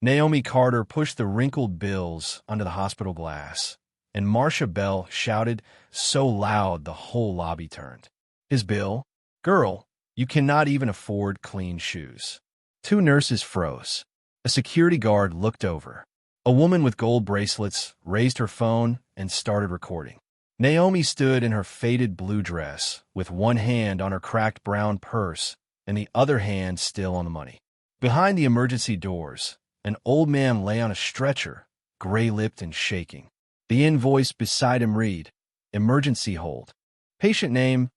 Naomi Carter pushed the wrinkled bills under the hospital glass, and Marcia Bell shouted so loud the whole lobby turned. His bill? Girl, you cannot even afford clean shoes. Two nurses froze. A security guard looked over. A woman with gold bracelets raised her phone and started recording. Naomi stood in her faded blue dress, with one hand on her cracked brown purse and the other hand still on the money. Behind the emergency doors, an old man lay on a stretcher, gray-lipped and shaking. The invoice beside him read, "Emergency hold. Patient name,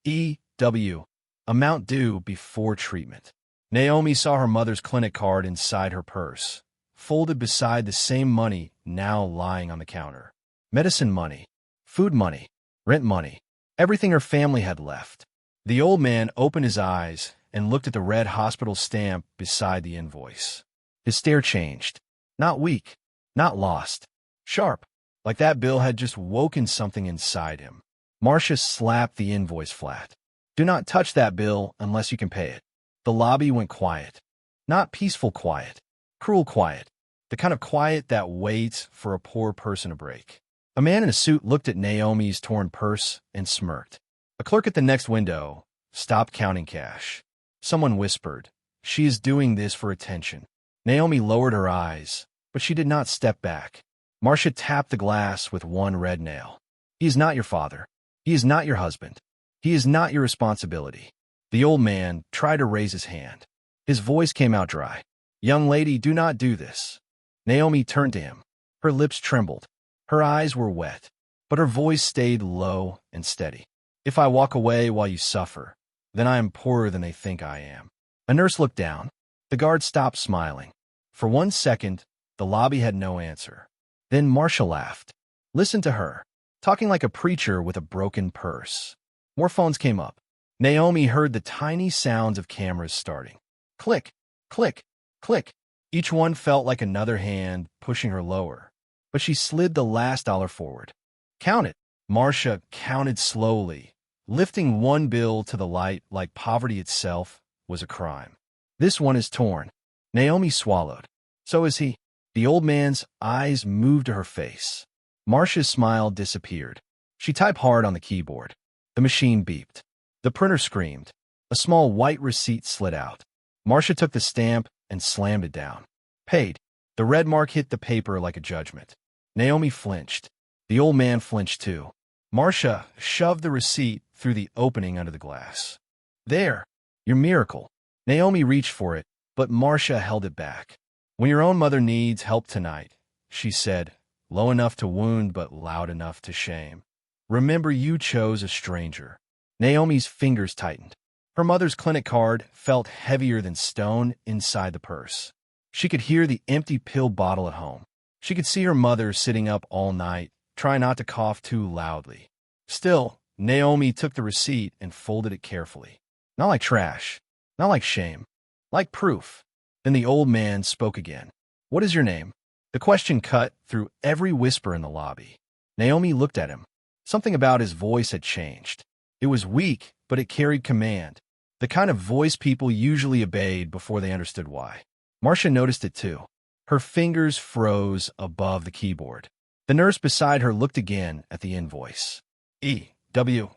E.W. Amount due before treatment." Naomi saw her mother's clinic card inside her purse, folded beside the same money now lying on the counter. Medicine money, food money, rent money, everything her family had left. The old man opened his eyes and looked at the red hospital stamp beside the invoice. His stare changed. Not weak, not lost. Sharp, like that bill had just woken something inside him. Marcia slapped the invoice flat. "Do not touch that bill unless you can pay it." The lobby went quiet. Not peaceful quiet. Cruel quiet. The kind of quiet that waits for a poor person to break. A man in a suit looked at Naomi's torn purse and smirked. A clerk at the next window stopped counting cash. Someone whispered, "She is doing this for attention." Naomi lowered her eyes, but she did not step back. Marcia tapped the glass with one red nail. "He is not your father. He is not your husband. He is not your responsibility." The old man tried to raise his hand. His voice came out dry. "Young lady, do not do this." Naomi turned to him. Her lips trembled. Her eyes were wet, but her voice stayed low and steady. "If I walk away while you suffer, then I am poorer than they think I am." A nurse looked down. The guard stopped smiling. For 1 second, the lobby had no answer. Then Marcia laughed. Listen to her, talking like a preacher with a broken purse. More phones came up. Naomi heard the tiny sounds of cameras starting. Click, click, click. Each one felt like another hand pushing her lower, but she slid the last dollar forward. Count it. Marcia counted slowly, lifting one bill to the light like poverty itself was a crime. This one is torn. Naomi swallowed. So is he. The old man's eyes moved to her face. Marcia's smile disappeared. She typed hard on the keyboard. The machine beeped. The printer screamed. A small white receipt slid out. Marcia took the stamp and slammed it down. Paid. The red mark hit the paper like a judgment. Naomi flinched. The old man flinched too. Marcia shoved the receipt through the opening under the glass. There, your miracle. Naomi reached for it, but Marcia held it back. When your own mother needs help tonight, she said, low enough to wound but loud enough to shame. Remember you chose a stranger. Naomi's fingers tightened. Her mother's clinic card felt heavier than stone inside the purse. She could hear the empty pill bottle at home. She could see her mother sitting up all night, trying not to cough too loudly. Still, Naomi took the receipt and folded it carefully. Not like trash, not like shame, like proof. Then the old man spoke again. What is your name? The question cut through every whisper in the lobby. Naomi looked at him. Something about his voice had changed. It was weak, but it carried command. The kind of voice people usually obeyed before they understood why. Marcia noticed it too. Her fingers froze above the keyboard. The nurse beside her looked again at the invoice. E.W.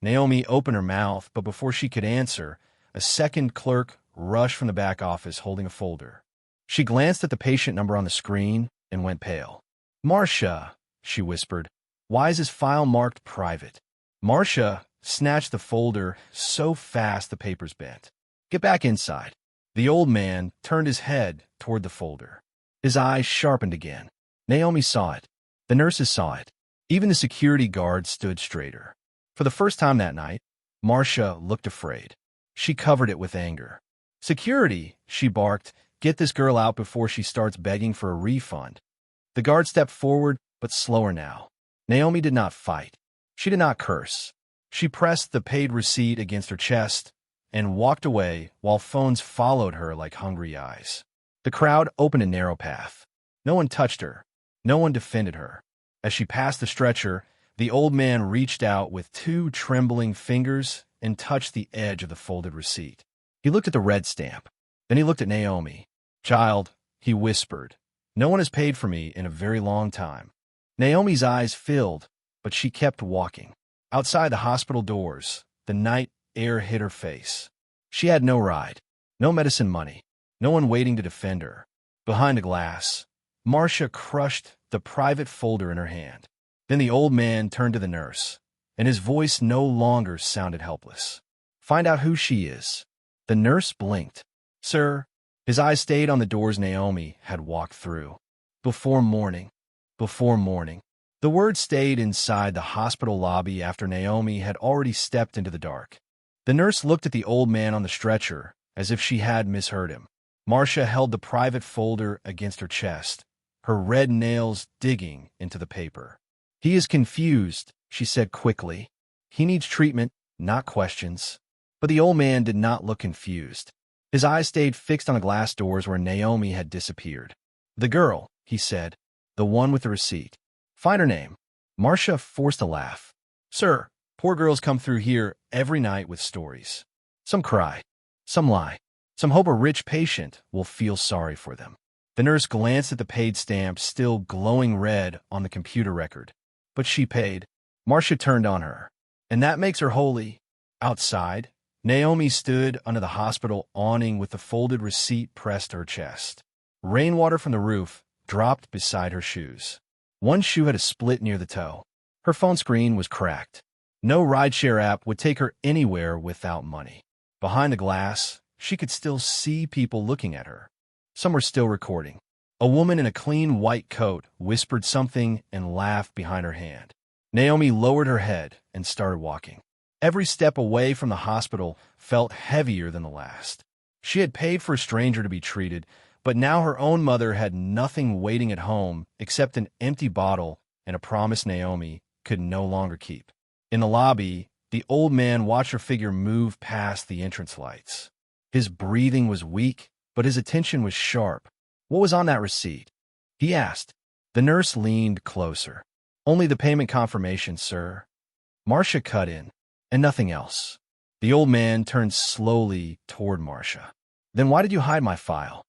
Naomi opened her mouth, but before she could answer, a second clerk rushed from the back office holding a folder. She glanced at the patient number on the screen and went pale. Marcia, she whispered, why is this file marked private? Marcia snatched the folder so fast the papers bent. Get back inside. The old man turned his head toward the folder. His eyes sharpened again. Naomi saw it. The nurses saw it. Even the security guard stood straighter. For the first time that night, Marcia looked afraid. She covered it with anger. Security, she barked, get this girl out before she starts begging for a refund. The guard stepped forward, but slower now. Naomi did not fight. She did not curse. She pressed the paid receipt against her chest and walked away while phones followed her like hungry eyes. The crowd opened a narrow path. No one touched her. No one defended her. As she passed the stretcher, the old man reached out with 2 trembling fingers and touched the edge of the folded receipt. He looked at the red stamp. Then he looked at Naomi. Child, he whispered. "No one has paid for me in a very long time." Naomi's eyes filled, but she kept walking. Outside the hospital doors, the night air hit her face. She had no ride, no medicine money, no one waiting to defend her. Behind a glass, Marcia crushed the private folder in her hand. Then the old man turned to the nurse, and his voice no longer sounded helpless. "Find out who she is." The nurse blinked. "Sir." His eyes stayed on the doors Naomi had walked through. "Before morning. Before morning." The words stayed inside the hospital lobby after Naomi had already stepped into the dark. The nurse looked at the old man on the stretcher as if she had misheard him. Marcia held the private folder against her chest, her red nails digging into the paper. "He is confused," she said quickly. "He needs treatment, not questions." But the old man did not look confused. His eyes stayed fixed on the glass doors where Naomi had disappeared. "The girl," he said, "the one with the receipt. Find her name." Marcia forced a laugh. "Sir, poor girls come through here every night with stories. Some cry, some lie, some hope a rich patient will feel sorry for them." The nurse glanced at the paid stamp still glowing red on the computer record. "But she paid." Marcia turned on her. "And that makes her holy." Outside, Naomi stood under the hospital awning with the folded receipt pressed to her chest. Rainwater from the roof dropped beside her shoes. One shoe had a split near the toe. Her phone screen was cracked. No rideshare app would take her anywhere without money. Behind the glass, she could still see people looking at her. Some were still recording. A woman in a clean white coat whispered something and laughed behind her hand. Naomi lowered her head and started walking. Every step away from the hospital felt heavier than the last. She had paid for a stranger to be treated, but now her own mother had nothing waiting at home except an empty bottle and a promise Naomi could no longer keep. In the lobby, the old man watched her figure move past the entrance lights. His breathing was weak, but his attention was sharp. "What was on that receipt?" he asked. The nurse leaned closer. "Only the payment confirmation, sir." Marcia cut in. "And nothing else." The old man turned slowly toward Marcia. "Then why did you hide my file?"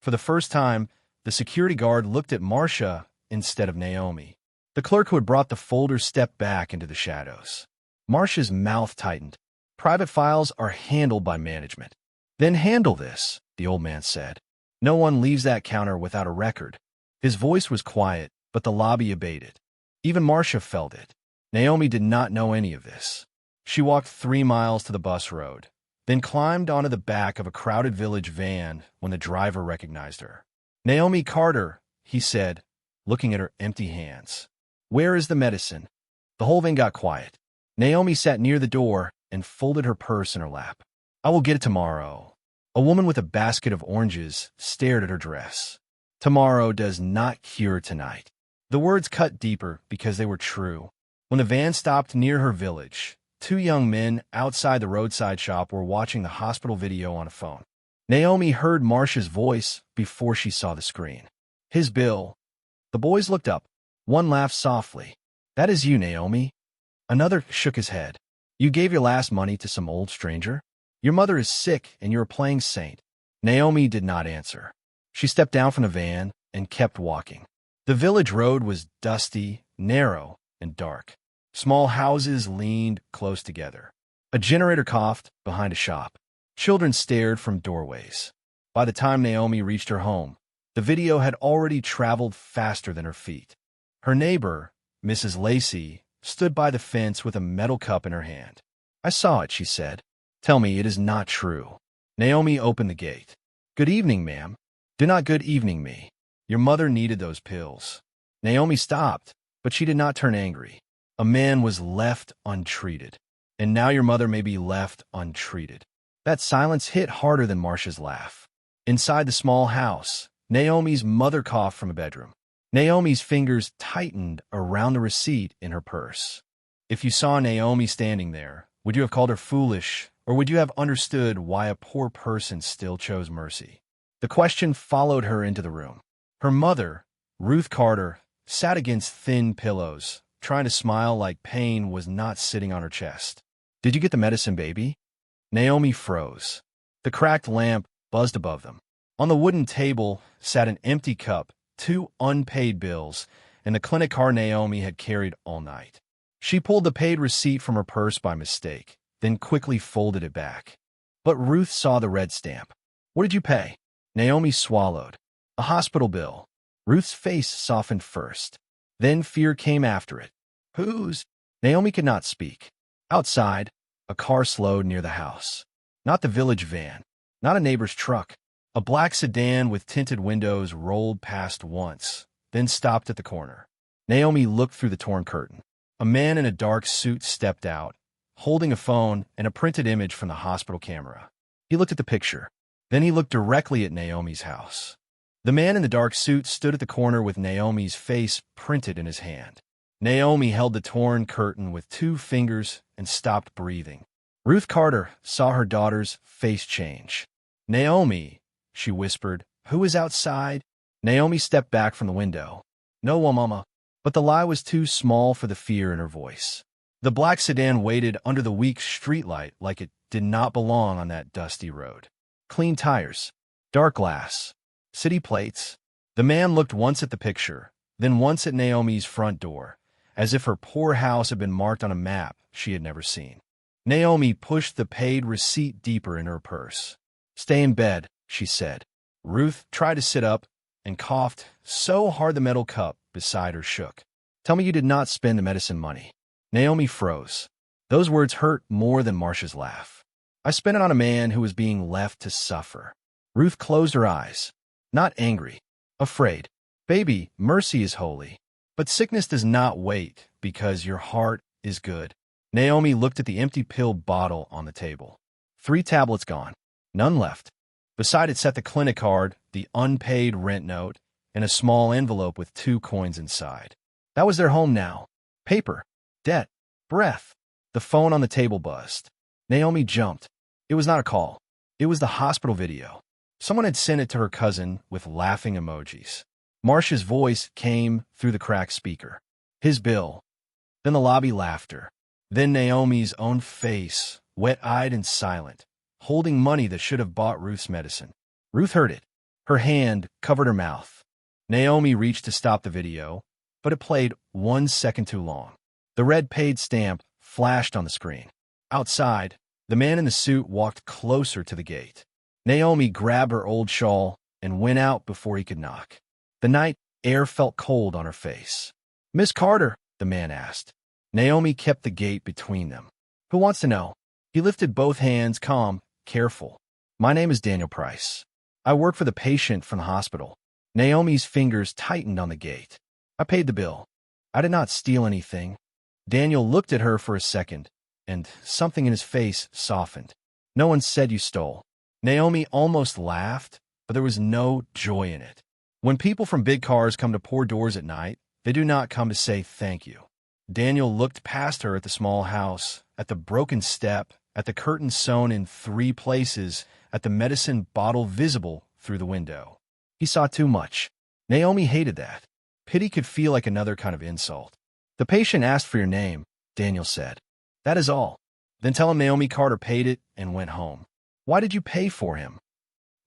For the first time, the security guard looked at Marcia instead of Naomi. The clerk who had brought the folder stepped back into the shadows. Marcia's mouth tightened. "Private files are handled by management." "Then handle this," the old man said. "No one leaves that counter without a record." His voice was quiet, but the lobby abated. Even Marcia felt it. Naomi did not know any of this. She walked 3 miles to the bus road, then climbed onto the back of a crowded village van when the driver recognized her. "Naomi Carter," he said, looking at her empty hands. "Where is the medicine?" The whole van got quiet. Naomi sat near the door and folded her purse in her lap. "I will get it tomorrow." A woman with a basket of oranges stared at her dress. "Tomorrow does not cure tonight." The words cut deeper because they were true. When the van stopped near her village, 2 young men outside the roadside shop were watching the hospital video on a phone. Naomi heard Marcia's voice before she saw the screen. "His bill." The boys looked up. One laughed softly. "That is you, Naomi." Another shook his head. "You gave your last money to some old stranger? Your mother is sick and you are playing saint." Naomi did not answer. She stepped down from the van and kept walking. The village road was dusty, narrow, and dark. Small houses leaned close together. A generator coughed behind a shop. Children stared from doorways. By the time Naomi reached her home, the video had already traveled faster than her feet. Her neighbor, Mrs. Lacey, stood by the fence with a metal cup in her hand. "I saw it," she said. "Tell me it is not true." Naomi opened the gate. "Good evening, ma'am." "Do not good evening me. Your mother needed those pills." Naomi stopped, but she did not turn angry. A man was left untreated, and now your mother may be left untreated. That silence hit harder than Marcia's laugh. Inside the small house, Naomi's mother coughed from a bedroom. Naomi's fingers tightened around the receipt in her purse. If you saw Naomi standing there, would you have called her foolish, or would you have understood why a poor person still chose mercy? The question followed her into the room. Her mother, Ruth Carter, sat against thin pillows, trying to smile like pain was not sitting on her chest. "Did you get the medicine, baby?" Naomi froze. The cracked lamp buzzed above them. On the wooden table sat an empty cup, 2 unpaid bills, and the clinic card Naomi had carried all night. She pulled the paid receipt from her purse by mistake, then quickly folded it back. But Ruth saw the red stamp. "What did you pay?" Naomi swallowed. "A hospital bill." Ruth's face softened first. Then fear came after it. "Whose?" Naomi could not speak. Outside, a car slowed near the house. Not the village van, not a neighbor's truck. A black sedan with tinted windows rolled past once, then stopped at the corner. Naomi looked through the torn curtain. A man in a dark suit stepped out, holding a phone and a printed image from the hospital camera. He looked at the picture. Then he looked directly at Naomi's house. The man in the dark suit stood at the corner with Naomi's face printed in his hand. Naomi held the torn curtain with 2 fingers and stopped breathing. Ruth Carter saw her daughter's face change. "Naomi," she whispered, "who is outside?" Naomi stepped back from the window. "No one, Mama." But the lie was too small for the fear in her voice. The black sedan waited under the weak streetlight like it did not belong on that dusty road. Clean tires, dark glass, city plates. The man looked once at the picture, then once at Naomi's front door, as if her poor house had been marked on a map she had never seen. Naomi pushed the paid receipt deeper in her purse. "Stay in bed," she said. Ruth tried to sit up and coughed so hard the metal cup beside her shook. "Tell me you did not spend the medicine money." Naomi froze. Those words hurt more than Marcia's laugh. "I spent it on a man who was being left to suffer." Ruth closed her eyes. Not angry, afraid. "Baby, mercy is holy. But sickness does not wait because your heart is good." Naomi looked at the empty pill bottle on the table. 3 tablets gone. None left. Beside it sat the clinic card, the unpaid rent note, and a small envelope with 2 coins inside. That was their home now. Paper, debt, breath. The phone on the table buzzed. Naomi jumped. It was not a call. It was the hospital video. Someone had sent it to her cousin with laughing emojis. Marcia's voice came through the cracked speaker. "His bill." Then the lobby laughter. Then Naomi's own face, wet-eyed and silent, holding money that should have bought Ruth's medicine. Ruth heard it. Her hand covered her mouth. Naomi reached to stop the video, but it played 1 second too long. The red paid stamp flashed on the screen. Outside, the man in the suit walked closer to the gate. Naomi grabbed her old shawl and went out before he could knock. The night air felt cold on her face. "Miss Carter," the man asked. Naomi kept the gate between them. "Who wants to know?" He lifted both hands, calm, careful. "My name is Daniel Price. I work for the patient from the hospital." Naomi's fingers tightened on the gate. "I paid the bill. I did not steal anything." Daniel looked at her for a second, and something in his face softened. "No one said you stole." Naomi almost laughed, but there was no joy in it. When people from big cars come to poor doors at night, they do not come to say thank you. Daniel looked past her at the small house, at the broken step, at the curtain sewn in 3 places, at the medicine bottle visible through the window. He saw too much. Naomi hated that. Pity could feel like another kind of insult. "The patient asked for your name," Daniel said. "That is all. Then tell him Naomi Carter paid it and went home." "Why did you pay for him?"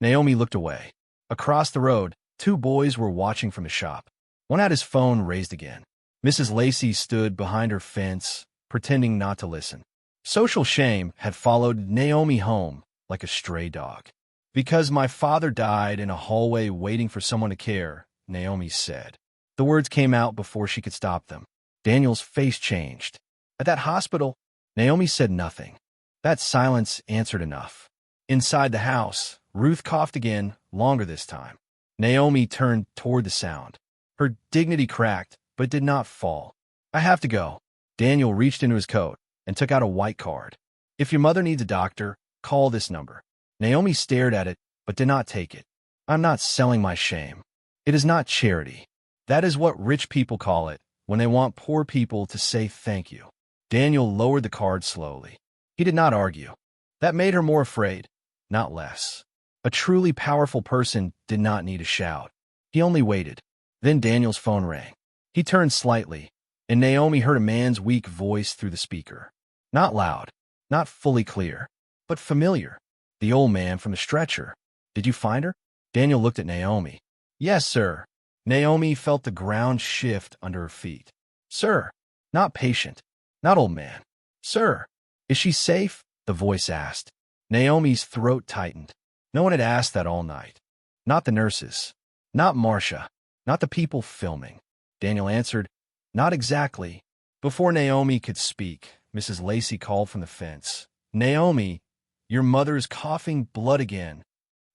Naomi looked away. Across the road, 2 boys were watching from the shop. One had his phone raised again. Mrs. Lacey stood behind her fence, pretending not to listen. Social shame had followed Naomi home like a stray dog. "Because my father died in a hallway waiting for someone to care," Naomi said. The words came out before she could stop them. Daniel's face changed. "At that hospital," Naomi said nothing. That silence answered enough. Inside the house, Ruth coughed again, longer this time. Naomi turned toward the sound. Her dignity cracked, but did not fall. "I have to go." Daniel reached into his coat and took out a white card. "If your mother needs a doctor, call this number." Naomi stared at it, but did not take it. "I'm not selling my shame. It is not charity. That is what rich people call it when they want poor people to say thank you." Daniel lowered the card slowly. He did not argue. That made her more afraid, not less. A truly powerful person did not need to shout. He only waited. Then Daniel's phone rang. He turned slightly, and Naomi heard a man's weak voice through the speaker. Not loud, not fully clear, but familiar. The old man from the stretcher. "Did you find her?" Daniel looked at Naomi. Yes, sir. Naomi felt the ground shift under her feet. Sir. Not patient. Not old man. Sir. Is she safe? The voice asked. Naomi's throat tightened. No one had asked that all night. Not the nurses. Not Marcia. Not the people filming. Daniel answered, Not exactly. Before Naomi could speak, Mrs. Lacey called from the fence. Naomi, your mother's coughing blood again.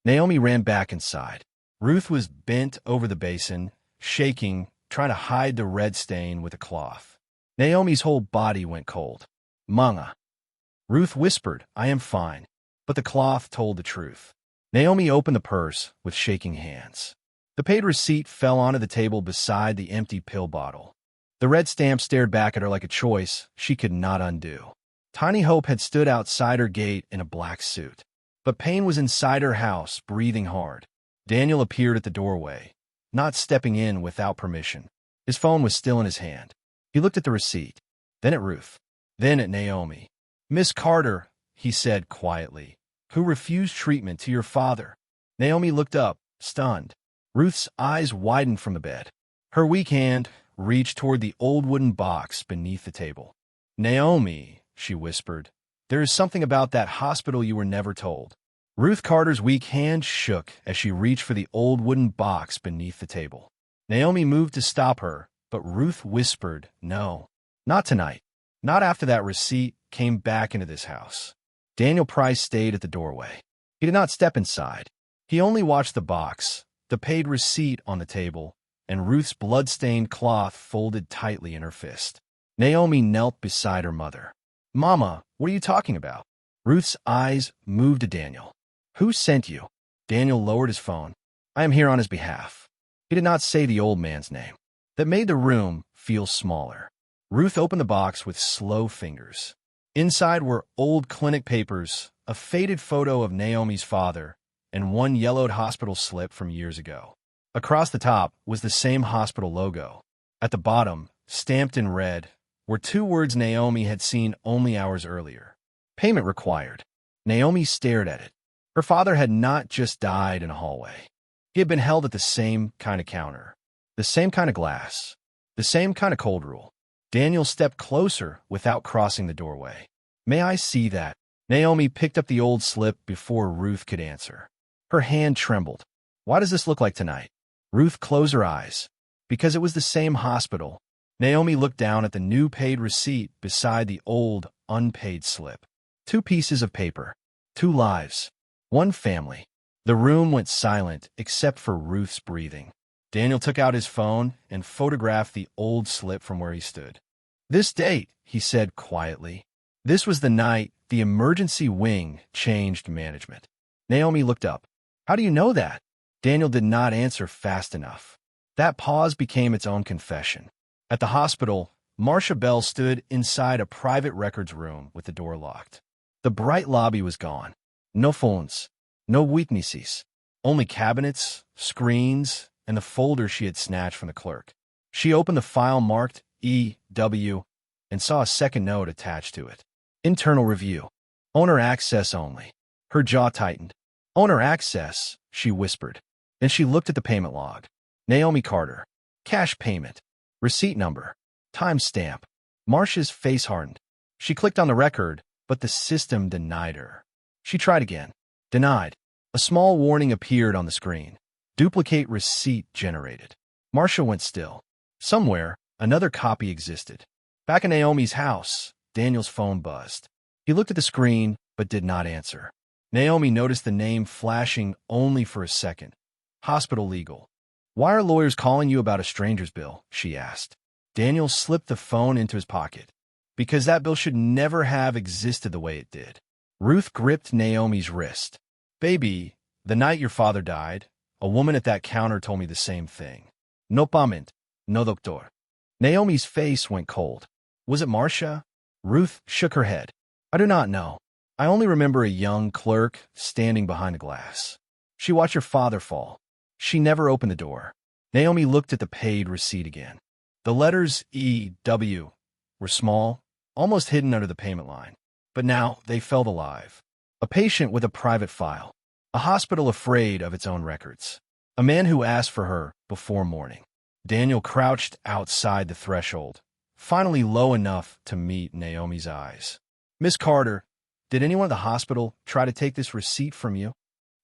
Naomi ran back inside. Ruth was bent over the basin, shaking, trying to hide the red stain with a cloth. Naomi's whole body went cold. Manga. Ruth whispered, I am fine. But the cloth told the truth. Naomi opened the purse with shaking hands. The paid receipt fell onto the table beside the empty pill bottle. The red stamp stared back at her like a choice she could not undo. Tiny Hope had stood outside her gate in a black suit. But Payne was inside her house, breathing hard. Daniel appeared at the doorway, not stepping in without permission. His phone was still in his hand. He looked at the receipt, then at Ruth, then at Naomi. Miss Carter, he said quietly, who refused treatment to your father. Naomi looked up, stunned. Ruth's eyes widened from the bed. Her weak hand reached toward the old wooden box beneath the table. Naomi, she whispered, there is something about that hospital you were never told. Ruth Carter's weak hand shook as she reached for the old wooden box beneath the table. Naomi moved to stop her, but Ruth whispered, no, not tonight. Not after that receipt came back into this house. Daniel Price stayed at the doorway. He did not step inside. He only watched the box, the paid receipt on the table, and Ruth's blood-stained cloth folded tightly in her fist. Naomi knelt beside her mother. Mama, what are you talking about? Ruth's eyes moved to Daniel. Who sent you? Daniel lowered his phone. I am here on his behalf. He did not say the old man's name. That made the room feel smaller. Ruth opened the box with slow fingers. Inside were old clinic papers, a faded photo of Naomi's father, and one yellowed hospital slip from years ago. Across the top was the same hospital logo. At the bottom, stamped in red, were two words Naomi had seen only hours earlier. Payment required. Naomi stared at it. Her father had not just died in a hallway. He had been held at the same kind of counter, the same kind of glass, the same kind of cold rule. Daniel stepped closer without crossing the doorway. May I see that? Naomi picked up the old slip before Ruth could answer. Her hand trembled. Why does this look like tonight? Ruth closed her eyes. Because it was the same hospital. Naomi looked down at the new paid receipt beside the old, unpaid slip. 2 pieces of paper. 2 lives. 1 family. The room went silent except for Ruth's breathing. Daniel took out his phone and photographed the old slip from where he stood. This date, he said quietly. This was the night the emergency wing changed management. Naomi looked up. How do you know that? Daniel did not answer fast enough. That pause became its own confession. At the hospital, Marcia Bell stood inside a private records room with the door locked. The bright lobby was gone. No phones, no witnesses, only cabinets, screens, and the folder she had snatched from the clerk. She opened the file marked E.W. and saw a second note attached to it. Internal review. Owner access only. Her jaw tightened. Owner access, she whispered. Then she looked at the payment log. Naomi Carter. Cash payment. Receipt number. Time stamp. Marcia's face hardened. She clicked on the record, but the system denied her. She tried again. Denied. A small warning appeared on the screen. Duplicate receipt generated. Marcia went still. Somewhere, another copy existed. Back in Naomi's house, Daniel's phone buzzed. He looked at the screen, but did not answer. Naomi noticed the name flashing only for a second. Hospital Legal. Why are lawyers calling you about a stranger's bill? She asked. Daniel slipped the phone into his pocket. Because that bill should never have existed the way it did. Ruth gripped Naomi's wrist. Baby, the night your father died, a woman at that counter told me the same thing. No payment, no doctor. Naomi's face went cold. Was it Marcia? Ruth shook her head. I do not know. I only remember a young clerk standing behind the glass. She watched her father fall. She never opened the door. Naomi looked at the paid receipt again. The letters E.W. were small, almost hidden under the payment line. But now they felt alive. A patient with a private file. A hospital afraid of its own records. A man who asked for her before morning. Daniel crouched outside the threshold, finally low enough to meet Naomi's eyes. "Miss Carter, did anyone at the hospital try to take this receipt from you?"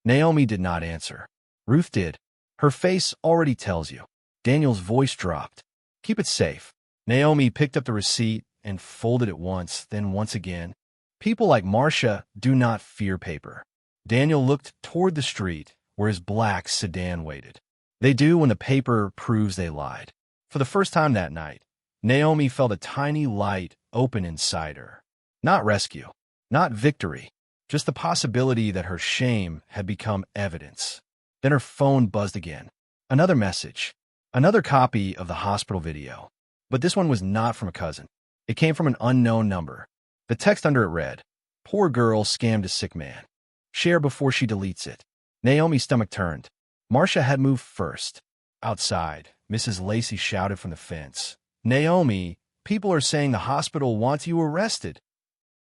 Naomi did not answer. Ruth did. "Her face already tells you." Daniel's voice dropped. "Keep it safe." Naomi picked up the receipt and folded it once, then once again. People like Marcia do not fear paper. Daniel looked toward the street where his black sedan waited. They do when the paper proves they lied. For the first time that night, Naomi felt a tiny light open inside her. Not rescue, not victory, just the possibility that her shame had become evidence. Then her phone buzzed again. Another message. Another copy of the hospital video. But this one was not from a cousin. It came from an unknown number. The text under it read, "Poor girl scammed a sick man. Share before she deletes it." Naomi's stomach turned. Marcia had moved first. Outside, Mrs. Lacey shouted from the fence, "Naomi, people are saying the hospital wants you arrested."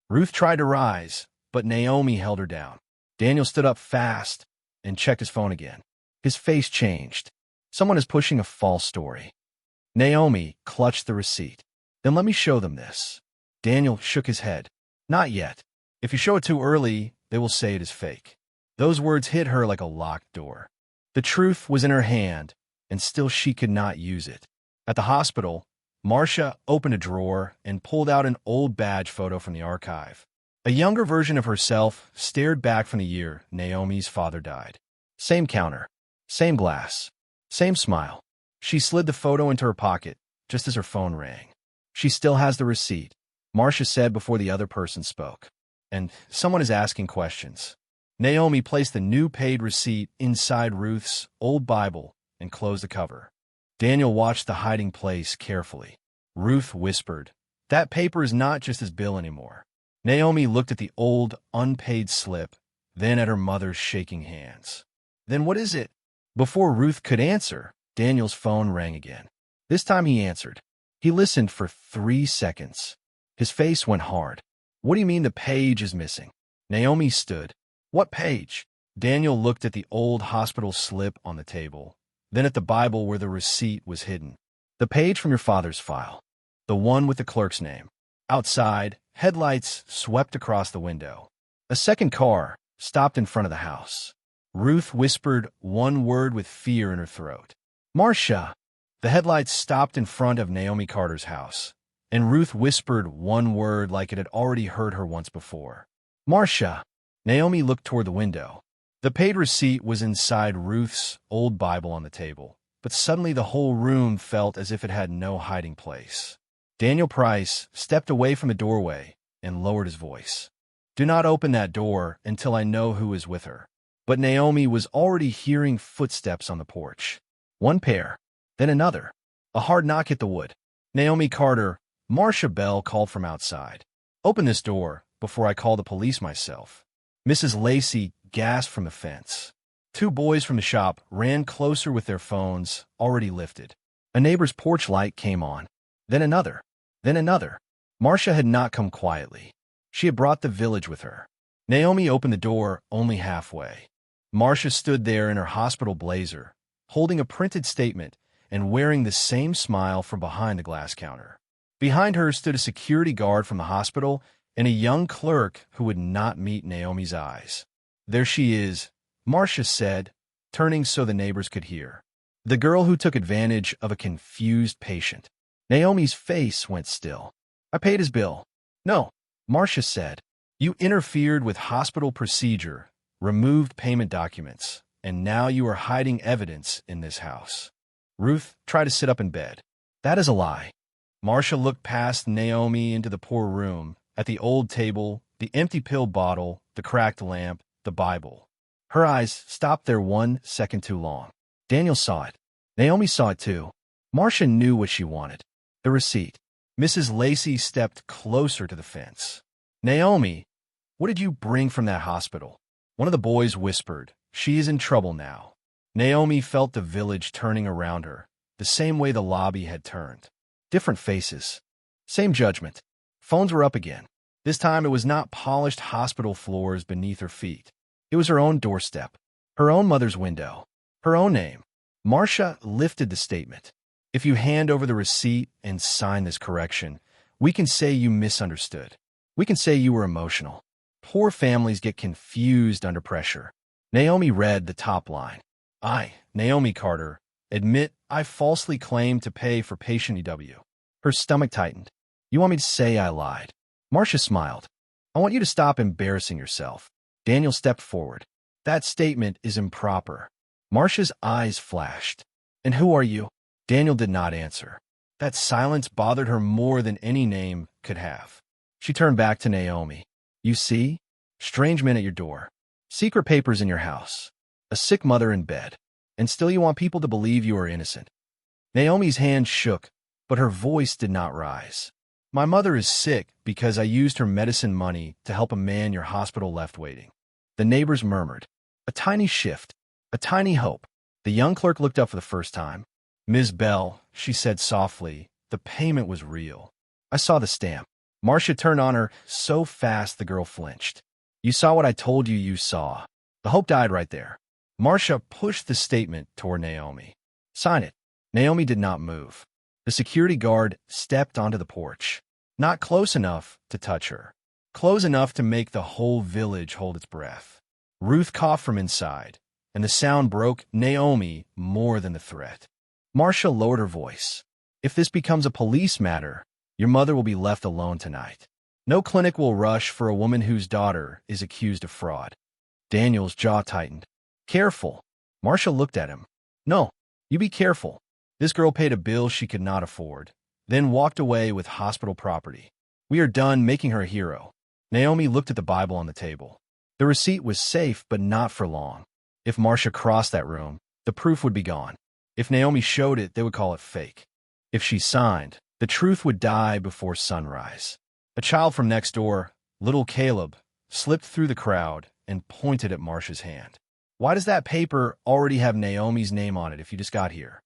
Ruth tried to rise, but Naomi held her down. Daniel stood up fast and checked his phone again. His face changed. Someone is pushing a false story. Naomi clutched the receipt. "Then let me show them this." Daniel shook his head. "Not yet. If you show it too early, they will say it is fake." Those words hit her like a locked door. The truth was in her hand, and still she could not use it. At the hospital, Marcia opened a drawer and pulled out an old badge photo from the archive. A younger version of herself stared back from the year Naomi's father died. Same counter, same glass, same smile. She slid the photo into her pocket just as her phone rang. "She still has the receipt," Marcia said before the other person spoke. "And someone is asking questions." Naomi placed the new paid receipt inside Ruth's old Bible and closed the cover. Daniel watched the hiding place carefully. Ruth whispered, "That paper is not just his bill anymore." Naomi looked at the old, unpaid slip, then at her mother's shaking hands. "Then what is it?" Before Ruth could answer, Daniel's phone rang again. This time he answered. He listened for 3 seconds. His face went hard. "What do you mean the page is missing?" Naomi stood. "What page?" Daniel looked at the old hospital slip on the table, then at the Bible where the receipt was hidden. "The page from your father's file. The one with the clerk's name." Outside, headlights swept across the window. A second car stopped in front of the house. Ruth whispered one word with fear in her throat. "Marcia!" The headlights stopped in front of Naomi Carter's house, and Ruth whispered one word like it had already heard her once before. "Marcia!" Naomi looked toward the window. The paid receipt was inside Ruth's old Bible on the table, but suddenly the whole room felt as if it had no hiding place. Daniel Price stepped away from the doorway and lowered his voice. "Do not open that door until I know who is with her." But Naomi was already hearing footsteps on the porch. One pair, then another. A hard knock hit the wood. "Naomi Carter," Marcia Bell called from outside. "Open this door before I call the police myself." Mrs. Lacey gasped from the fence. 2 boys from the shop ran closer with their phones already lifted. A neighbor's porch light came on. Then another. Then another. Marcia had not come quietly. She had brought the village with her. Naomi opened the door only halfway. Marcia stood there in her hospital blazer, holding a printed statement and wearing the same smile from behind the glass counter. Behind her stood a security guard from the hospital and a young clerk who would not meet Naomi's eyes. "There she is," Marcia said, turning so the neighbors could hear. "The girl who took advantage of a confused patient." Naomi's face went still. "I paid his bill." "No," Marcia said. "You interfered with hospital procedure, removed payment documents, and now you are hiding evidence in this house." Ruth tried to sit up in bed. "That is a lie." Marcia looked past Naomi into the poor room, at the old table, the empty pill bottle, the cracked lamp, the Bible. Her eyes stopped there 1 second too long. Daniel saw it. Naomi saw it too. Marcia knew what she wanted. The receipt. Mrs. Lacey stepped closer to the fence. "Naomi, what did you bring from that hospital?" One of the boys whispered, "She is in trouble now." Naomi felt the village turning around her, the same way the lobby had turned. Different faces. Same judgment. Phones were up again. This time it was not polished hospital floors beneath her feet. It was her own doorstep, her own mother's window, her own name. Marcia lifted the statement. If you hand over the receipt and sign this correction, we can say you misunderstood. We can say you were emotional. Poor families get confused under pressure. Naomi read the top line. I, Naomi Carter, admit I falsely claimed to pay for patient EW. Her stomach tightened. You want me to say I lied? Marcia smiled. I want you to stop embarrassing yourself. Daniel stepped forward. That statement is improper. Marcia's eyes flashed. And who are you? Daniel did not answer. That silence bothered her more than any name could have. She turned back to Naomi. You see? Strange men at your door. Secret papers in your house. A sick mother in bed. And still you want people to believe you are innocent. Naomi's hand shook, but her voice did not rise. My mother is sick because I used her medicine money to help a man your hospital left waiting. The neighbors murmured. A tiny shift. A tiny hope. The young clerk looked up for the first time. Ms. Bell, she said softly, the payment was real. I saw the stamp. Marcia turned on her so fast the girl flinched. You saw what I told you you saw. The hope died right there. Marcia pushed the statement toward Naomi. Sign it. Naomi did not move. The security guard stepped onto the porch. Not close enough to touch her. Close enough to make the whole village hold its breath. Ruth coughed from inside, and the sound broke Naomi more than the threat. Marcia lowered her voice. If this becomes a police matter, your mother will be left alone tonight. No clinic will rush for a woman whose daughter is accused of fraud. Daniel's jaw tightened. Careful. Marcia looked at him. No, you be careful. This girl paid a bill she could not afford, then walked away with hospital property. We are done making her a hero. Naomi looked at the Bible on the table. The receipt was safe, but not for long. If Marcia crossed that room, the proof would be gone. If Naomi showed it, they would call it fake. If she signed, the truth would die before sunrise. A child from next door, little Caleb, slipped through the crowd and pointed at Marcia's hand. Why does that paper already have Naomi's name on it if you just got here?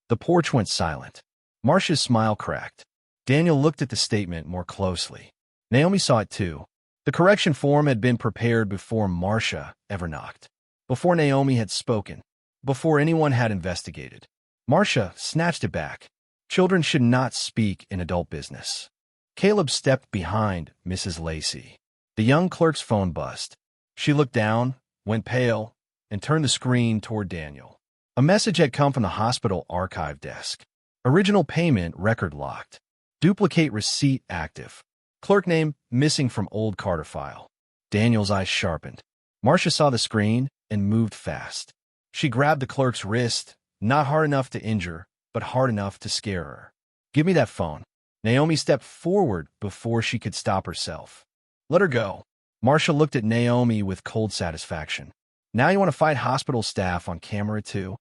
The porch went silent. Marcia's smile cracked. Daniel looked at the statement more closely. Naomi saw it too. The correction form had been prepared before Marcia ever knocked. Before Naomi had spoken. Before anyone had investigated. Marcia snatched it back. Children should not speak in adult business. Caleb stepped behind Mrs. Lacey. The young clerk's phone buzzed. She looked down, went pale, and turned the screen toward Daniel. A message had come from the hospital archive desk. Original payment record locked. Duplicate receipt active. Clerk name missing from old Carter file. Daniel's eyes sharpened. Marcia saw the screen and moved fast. She grabbed the clerk's wrist, not hard enough to injure, but hard enough to scare her. Give me that phone. Naomi stepped forward before she could stop herself. Let her go. Marcia looked at Naomi with cold satisfaction. Now you want to fight hospital staff on camera too?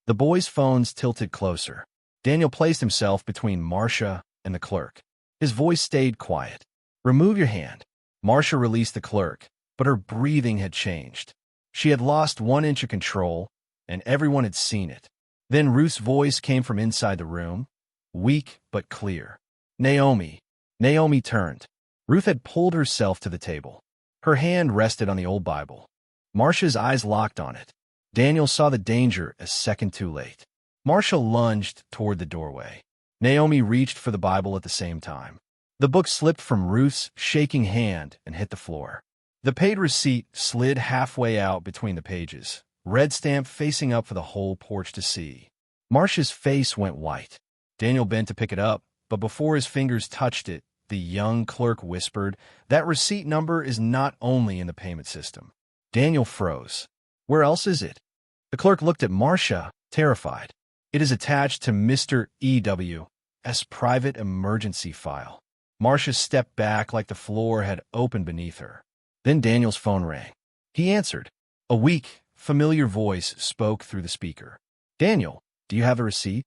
The boys' phones tilted closer. Daniel placed himself between Marcia and the clerk. His voice stayed quiet. Remove your hand. Marcia released the clerk, but her breathing had changed. She had lost 1 inch of control, and everyone had seen it. Then Ruth's voice came from inside the room, weak but clear. Naomi. Naomi turned. Ruth had pulled herself to the table. Her hand rested on the old Bible. Marcia's eyes locked on it. Daniel saw the danger a second too late. Marcia lunged toward the doorway. Naomi reached for the Bible at the same time. The book slipped from Ruth's shaking hand and hit the floor. The paid receipt slid halfway out between the pages, red stamp facing up for the whole porch to see. Marcia's face went white. Daniel bent to pick it up, but before his fingers touched it, the young clerk whispered, "That receipt number is not only in the payment system." Daniel froze. Where else is it? The clerk looked at Marcia, terrified. It is attached to Mr. E.W.'s private emergency file. Marcia stepped back like the floor had opened beneath her. Then Daniel's phone rang. He answered. A weak, familiar voice spoke through the speaker. Daniel, do you have a receipt?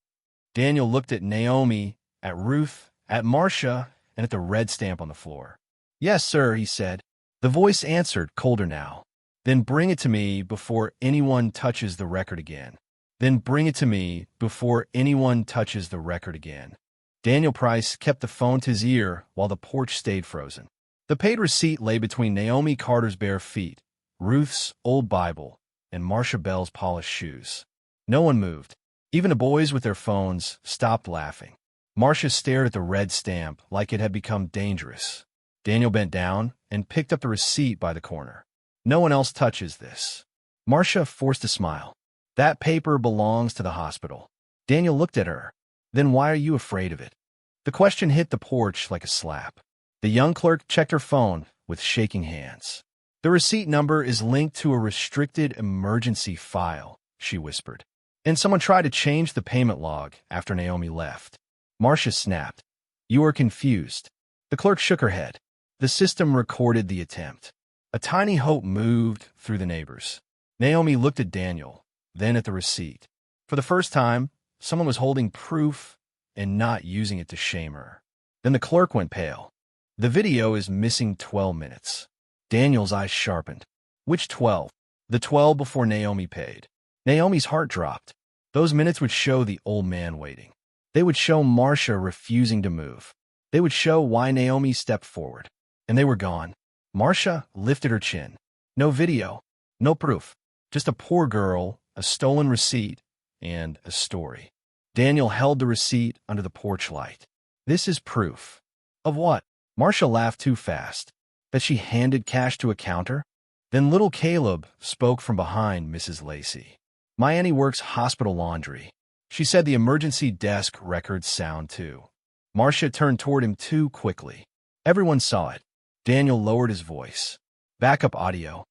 Daniel looked at Naomi, at Ruth, at Marcia, and at the red stamp on the floor. Yes, sir, he said. The voice answered, colder now. Then bring it to me before anyone touches the record again. Then bring it to me before anyone touches the record again. Daniel Price kept the phone to his ear while the porch stayed frozen. The paid receipt lay between Naomi Carter's bare feet, Ruth's old Bible, and Marcia Bell's polished shoes. No one moved. Even the boys with their phones stopped laughing. Marcia stared at the red stamp like it had become dangerous. Daniel bent down and picked up the receipt by the corner. No one else touches this. Marcia forced a smile. That paper belongs to the hospital. Daniel looked at her. Then why are you afraid of it? The question hit the porch like a slap. The young clerk checked her phone with shaking hands. The receipt number is linked to a restricted emergency file, she whispered. And someone tried to change the payment log after Naomi left. Marcia snapped. You are confused. The clerk shook her head. The system recorded the attempt. A tiny hope moved through the neighbors. Naomi looked at Daniel, then at the receipt. For the first time, someone was holding proof and not using it to shame her. Then the clerk went pale. The video is missing 12 minutes. Daniel's eyes sharpened. Which 12? The 12 before Naomi paid. Naomi's heart dropped. Those minutes would show the old man waiting. They would show Marcia refusing to move. They would show why Naomi stepped forward. And they were gone. Marcia lifted her chin. No video. No proof. Just a poor girl, a stolen receipt, and a story. Daniel held the receipt under the porch light. This is proof. Of what? Marcia laughed too fast. That she handed cash to a counter? Then little Caleb spoke from behind Mrs. Lacey. My Annie works hospital laundry. She said the emergency desk records sound too. Marcia turned toward him too quickly. Everyone saw it. Daniel lowered his voice. Backup audio.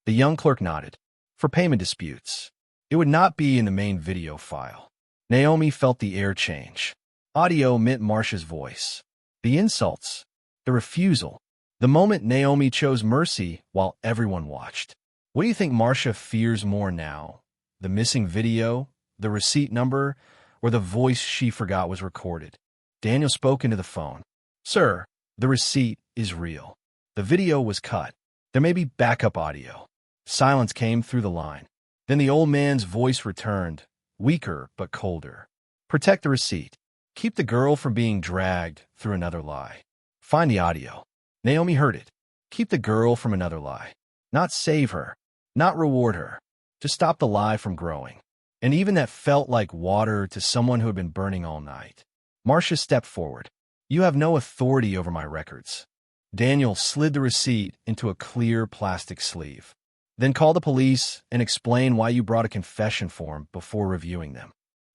The young clerk nodded. For payment disputes. It would not be in the main video file. Naomi felt the air change. Audio meant Marcia's voice. The insults. The refusal. The moment Naomi chose mercy while everyone watched. What do you think Marcia fears more now? The missing video, the receipt number, or the voice she forgot was recorded? Daniel spoke into the phone. Sir, the receipt is real. The video was cut. There may be backup audio. Silence came through the line. Then the old man's voice returned, weaker but colder. Protect the receipt. Keep the girl from being dragged through another lie. Find the audio. Naomi heard it. Keep the girl from another lie. Not save her. Not reward her. Just stop the lie from growing. And even that felt like water to someone who had been burning all night. Marcia stepped forward. You have no authority over my records. Daniel slid the receipt into a clear plastic sleeve. Then call the police and explain why you brought a confession form before reviewing them.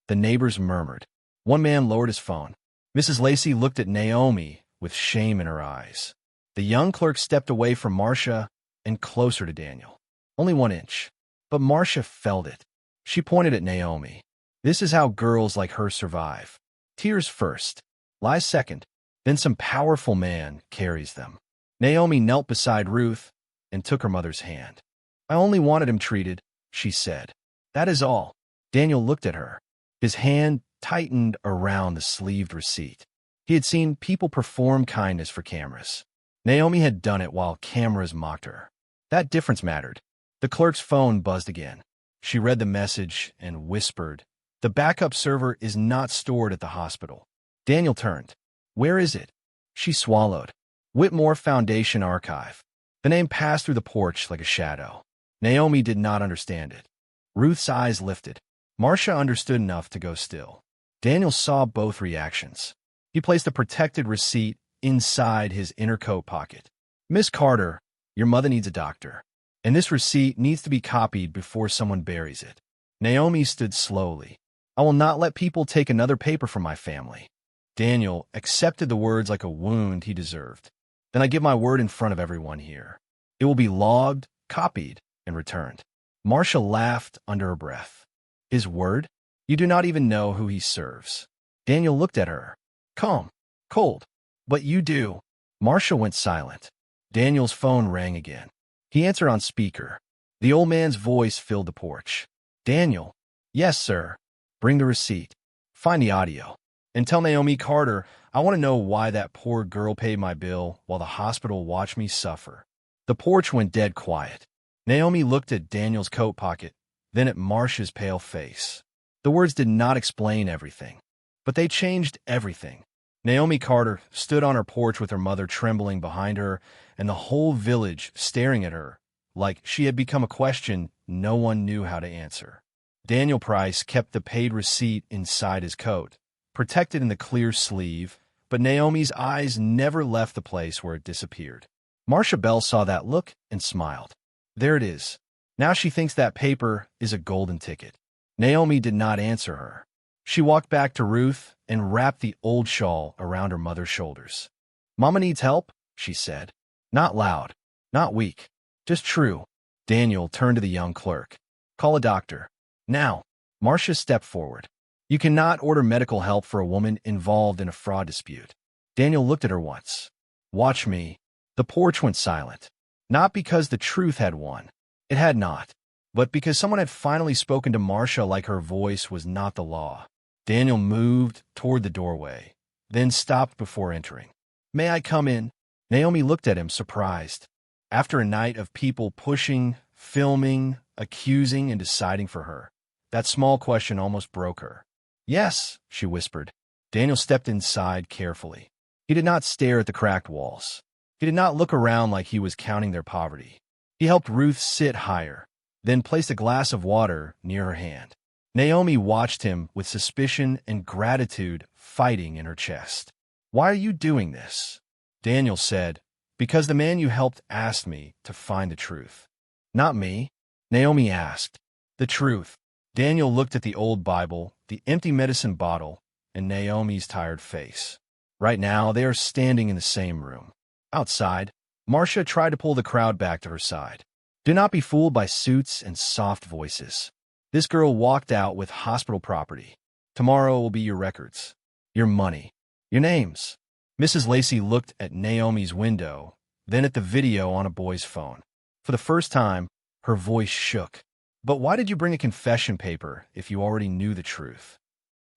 The neighbors murmured. One man lowered his phone. Mrs. Lacey looked at Naomi with shame in her eyes. The young clerk stepped away from Marcia and closer to Daniel. Only 1 inch. But Marcia felt it. She pointed at Naomi. This is how girls like her survive. Tears first. Lies second. Then some powerful man carries them. Naomi knelt beside Ruth and took her mother's hand. I only wanted him treated, she said. That is all. Daniel looked at her. His hand tightened around the sleeved receipt. He had seen people perform kindness for cameras. Naomi had done it while cameras mocked her. That difference mattered. The clerk's phone buzzed again. She read the message and whispered, The backup server is not stored at the hospital. Daniel turned. Where is it? She swallowed. Whitmore Foundation Archive. The name passed through the porch like a shadow. Naomi did not understand it. Ruth's eyes lifted. Marcia understood enough to go still. Daniel saw both reactions. He placed the protected receipt inside his inner coat pocket. Miss Carter, your mother needs a doctor. And this receipt needs to be copied before someone buries it. Naomi stood slowly. I will not let people take another paper from my family. Daniel accepted the words like a wound he deserved. Then I give my word in front of everyone here. It will be logged, copied, and returned. Marcia laughed under her breath. His word? You do not even know who he serves. Daniel looked at her. Calm, cold. But you do. Marcia went silent. Daniel's phone rang again. He answered on speaker. The old man's voice filled the porch. Daniel. Yes, sir. Bring the receipt. Find the audio. And tell Naomi Carter, I want to know why that poor girl paid my bill while the hospital watched me suffer. The porch went dead quiet. Naomi looked at Daniel's coat pocket, then at Marcia's pale face. The words did not explain everything, but they changed everything. Naomi Carter stood on her porch with her mother trembling behind her and the whole village staring at her like she had become a question no one knew how to answer. Daniel Price kept the paid receipt inside his coat, protected in the clear sleeve, but Naomi's eyes never left the place where it disappeared. Marcia Bell saw that look and smiled. There it is. Now she thinks that paper is a golden ticket. Naomi did not answer her. She walked back to Ruth and wrapped the old shawl around her mother's shoulders. "Mama needs help," she said. Not loud, not weak, just true. Daniel turned to the young clerk. "Call a doctor. Now." Marcia stepped forward. "You cannot order medical help for a woman involved in a fraud dispute." Daniel looked at her once. "Watch me." The porch went silent. Not because the truth had won. It had not. But because someone had finally spoken to Marcia like her voice was not the law. Daniel moved toward the doorway, then stopped before entering. "May I come in?" Naomi looked at him, surprised. After a night of people pushing, filming, accusing, and deciding for her, that small question almost broke her. "Yes," she whispered. Daniel stepped inside carefully. He did not stare at the cracked walls. He did not look around like he was counting their poverty. He helped Ruth sit higher, then placed a glass of water near her hand. Naomi watched him with suspicion and gratitude fighting in her chest. "Why are you doing this?" Daniel said, "Because the man you helped asked me to find the truth." "Not me?" Naomi asked. "The truth." Daniel looked at the old Bible, the empty medicine bottle, and Naomi's tired face. Right now, they are standing in the same room. Outside, Marcia tried to pull the crowd back to her side. Do not be fooled by suits and soft voices. This girl walked out with hospital property. Tomorrow will be your records, your money, your names. Mrs. Lacey looked at Naomi's window, then at the video on a boy's phone. For the first time, her voice shook. "But why did you bring a confession paper if you already knew the truth?"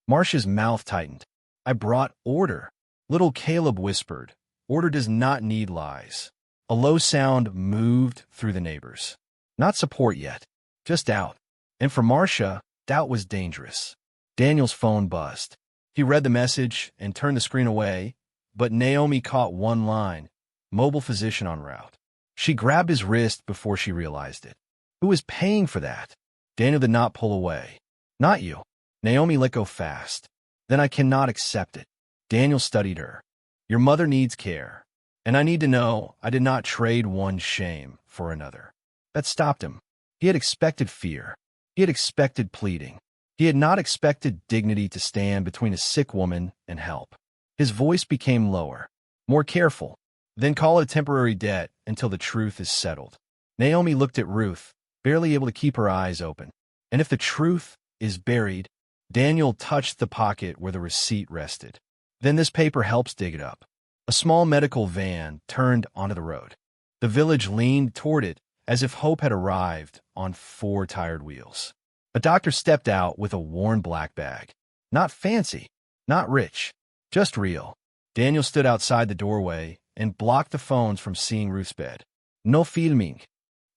Marcia's mouth tightened. "I brought order." Little Caleb whispered, "Order does not need lies." A low sound moved through the neighbors. Not support yet, just doubt. And for Marcia, doubt was dangerous. Daniel's phone buzzed. He read the message and turned the screen away, but Naomi caught one line, "Mobile physician en route." She grabbed his wrist before she realized it. Who is paying for that? Daniel did not pull away. "Not you." Naomi let go fast. "Then I cannot accept it." Daniel studied her. "Your mother needs care. And I need to know I did not trade one shame for another." That stopped him. He had expected fear. He had expected pleading. He had not expected dignity to stand between a sick woman and help. His voice became lower, more careful. "Then call it a temporary debt until the truth is settled." Naomi looked at Ruth, barely able to keep her eyes open. "And if the truth is buried," Daniel touched the pocket where the receipt rested. "Then this paper helps dig it up." A small medical van turned onto the road. The village leaned toward it as if hope had arrived on 4 tired wheels. A doctor stepped out with a worn black bag. Not fancy, not rich, just real. Daniel stood outside the doorway and blocked the phones from seeing Ruth's bed. "No filming."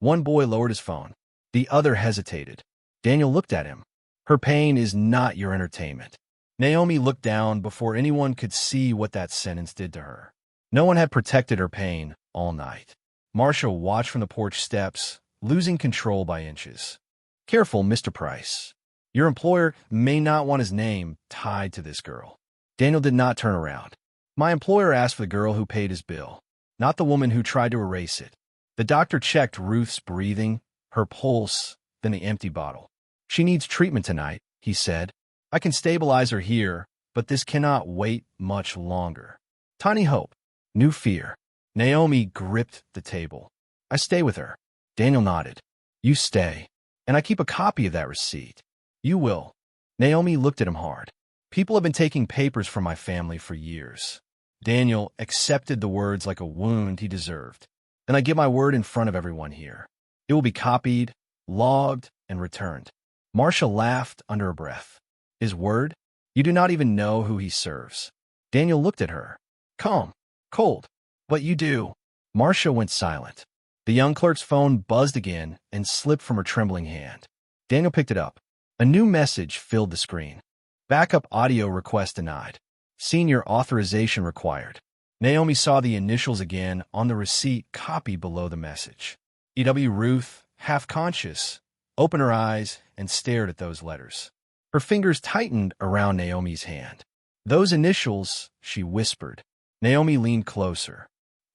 One boy lowered his phone. The other hesitated. Daniel looked at him. "Her pain is not your entertainment." Naomi looked down before anyone could see what that sentence did to her. No one had protected her pain all night. Marcia watched from the porch steps, losing control by inches. "Careful, Mr. Price. Your employer may not want his name tied to this girl." Daniel did not turn around. "My employer asked for the girl who paid his bill, not the woman who tried to erase it." The doctor checked Ruth's breathing, her pulse, then the empty bottle. "She needs treatment tonight," he said. "I can stabilize her here, but this cannot wait much longer." Tiny hope, new fear. Naomi gripped the table. "I stay with her." Daniel nodded. "You stay. And I keep a copy of that receipt." "You will." Naomi looked at him hard. "People have been taking papers from my family for years." Daniel accepted the words like a wound he deserved. "And I give my word in front of everyone here. It will be copied, logged, and returned." Marcia laughed under her breath. "His word? You do not even know who he serves." Daniel looked at her. Calm, cold. "But you do." Marcia went silent. The young clerk's phone buzzed again and slipped from her trembling hand. Daniel picked it up. A new message filled the screen. "Backup audio request denied. Senior authorization required." Naomi saw the initials again on the receipt copy below the message. Ruth, half conscious, opened her eyes and stared at those letters. Her fingers tightened around Naomi's hand. Those initials, she whispered. Naomi leaned closer.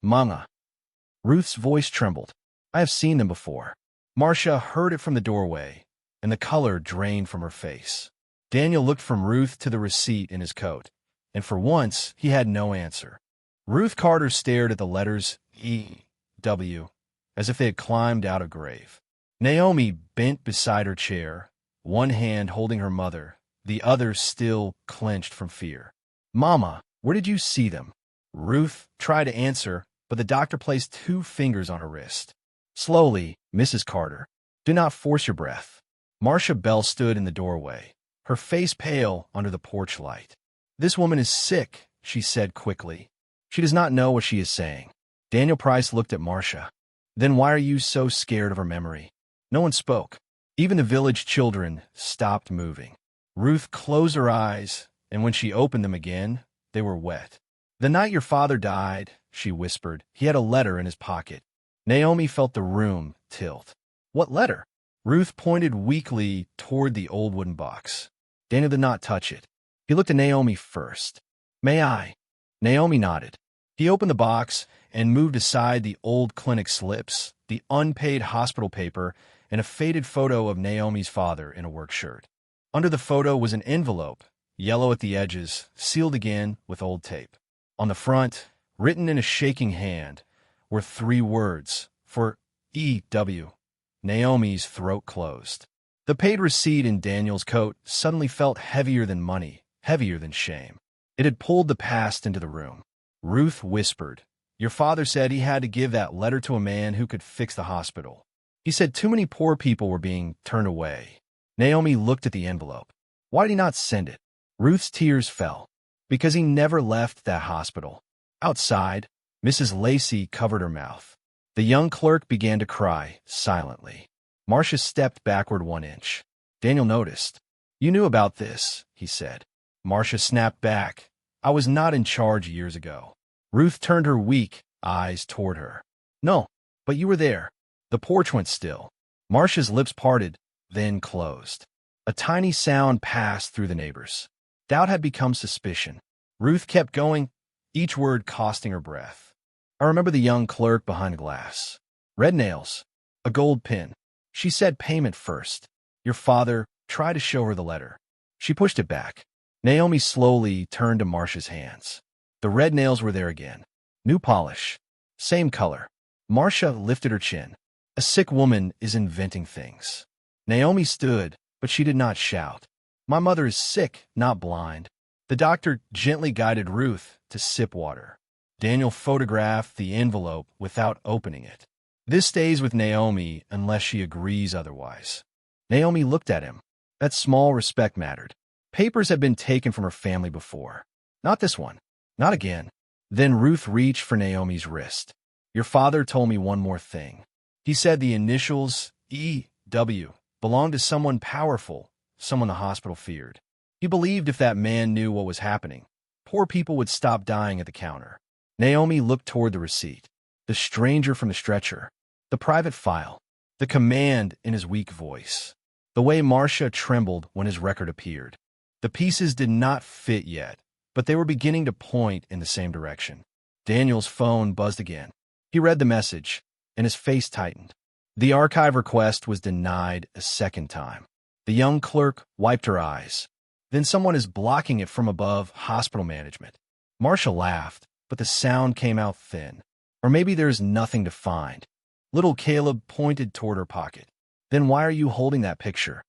Mama. Ruth's voice trembled. I have seen them before. Marcia heard it from the doorway, and the color drained from her face. Daniel looked from Ruth to the receipt in his coat, and for once he had no answer. Ruth Carter stared at the letters E.W. as if they had climbed out of a grave. Naomi bent beside her chair, one hand holding her mother, the other still clenched from fear. Mama, where did you see them? Ruth tried to answer, but the doctor placed 2 fingers on her wrist. Slowly, Mrs. Carter. Do not force your breath. Marcia Bell stood in the doorway, her face pale under the porch light. This woman is sick, she said quickly. She does not know what she is saying. Daniel Price looked at Marcia. Then why are you so scared of her memory? No one spoke. Even the village children stopped moving. Ruth closed her eyes, and when she opened them again, they were wet. The night your father died, she whispered, he had a letter in his pocket. Naomi felt the room tilt. What letter? Ruth pointed weakly toward the old wooden box. Daniel did not touch it. He looked at Naomi first. May I? Naomi nodded. He opened the box and moved aside the old clinic slips, the unpaid hospital paper, and a faded photo of Naomi's father in a work shirt. Under the photo was an envelope, yellow at the edges, sealed again with old tape. On the front, written in a shaking hand, were 3 words for E.W. Naomi's throat closed. The paid receipt in Daniel's coat suddenly felt heavier than money, heavier than shame. It had pulled the past into the room. Ruth whispered, Your father said he had to give that letter to a man who could fix the hospital. He said too many poor people were being turned away. Naomi looked at the envelope. Why did he not send it? Ruth's tears fell. Because he never left that hospital. Outside, Mrs. Lacey covered her mouth. The young clerk began to cry, silently. Marcia stepped backward 1 inch. Daniel noticed. You knew about this, he said. Marcia snapped back. I was not in charge years ago. Ruth turned her weak eyes toward her. No, but you were there. The porch went still. Marcia's lips parted, then closed. A tiny sound passed through the neighbors. Doubt had become suspicion. Ruth kept going, each word costing her breath. I remember the young clerk behind the glass. Red nails. A gold pin. She said payment first. Your father tried to show her the letter. She pushed it back. Naomi slowly turned to Marcia's hands. The red nails were there again. New polish. Same color. Marcia lifted her chin. A sick woman is inventing things. Naomi stood, but she did not shout. My mother is sick, not blind. The doctor gently guided Ruth to sip water. Daniel photographed the envelope without opening it. This stays with Naomi unless she agrees otherwise. Naomi looked at him. That small respect mattered. Papers had been taken from her family before. Not this one. Not again. Then Ruth reached for Naomi's wrist. Your father told me one more thing. He said the initials E.W. belonged to someone powerful, someone the hospital feared. He believed if that man knew what was happening, poor people would stop dying at the counter. Naomi looked toward the receipt. The stranger from the stretcher. The private file. The command in his weak voice. The way Marcia trembled when his record appeared. The pieces did not fit yet, but they were beginning to point in the same direction. Daniel's phone buzzed again. He read the message, and his face tightened. The archive request was denied a second time. The young clerk wiped her eyes. Then someone is blocking it from above hospital management. Marcia laughed, but the sound came out thin. Or maybe there's nothing to find. Little Caleb pointed toward her pocket. Then why are you holding that picture?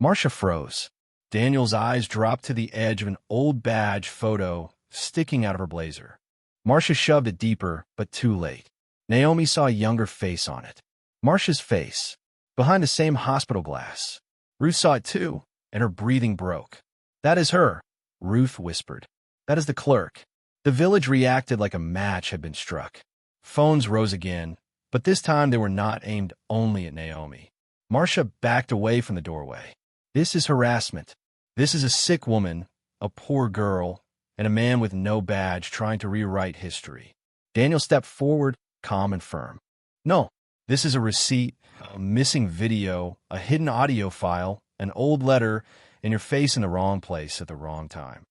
Marcia froze. Daniel's eyes dropped to the edge of an old badge photo sticking out of her blazer. Marcia shoved it deeper, but too late. Naomi saw a younger face on it. Marcia's face, behind the same hospital glass. Ruth saw it too, and her breathing broke. That is her, Ruth whispered. That is the clerk. The village reacted like a match had been struck. Phones rose again, but this time they were not aimed only at Naomi. Marcia backed away from the doorway. This is harassment. This is a sick woman, a poor girl, and a man with no badge trying to rewrite history. Daniel stepped forward, calm and firm. No, This is a receipt, a missing video, a hidden audio file, an old letter, and your face in the wrong place at the wrong time.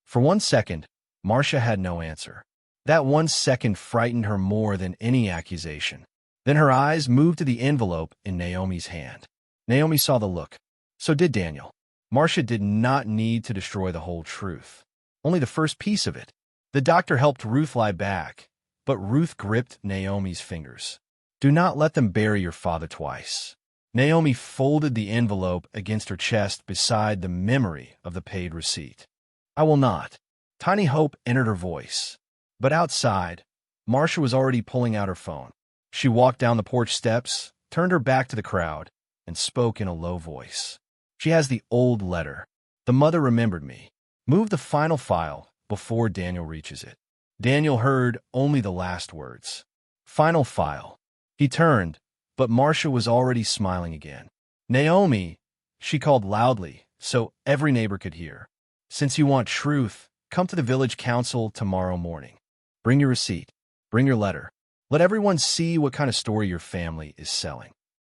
For 1 second, Marcia had no answer. That 1 second frightened her more than any accusation. Then her eyes moved to the envelope in Naomi's hand. Naomi saw the look. So did Daniel. Marcia did not need to destroy the whole truth. Only the first piece of it. The doctor helped Ruth lie back, but Ruth gripped Naomi's fingers. Do not let them bury your father twice. Naomi folded the envelope against her chest beside the memory of the paid receipt. I will not. Tiny hope entered her voice. But outside, Marcia was already pulling out her phone. She walked down the porch steps, turned her back to the crowd, and spoke in a low voice. She has the old letter. The mother remembered me. Move the final file before Daniel reaches it. Daniel heard only the last words. Final file. He turned, but Marcia was already smiling again. Naomi, she called loudly so every neighbor could hear. Since you want truth, come to the village council tomorrow morning. Bring your receipt. Bring your letter. Let everyone see what kind of story your family is selling.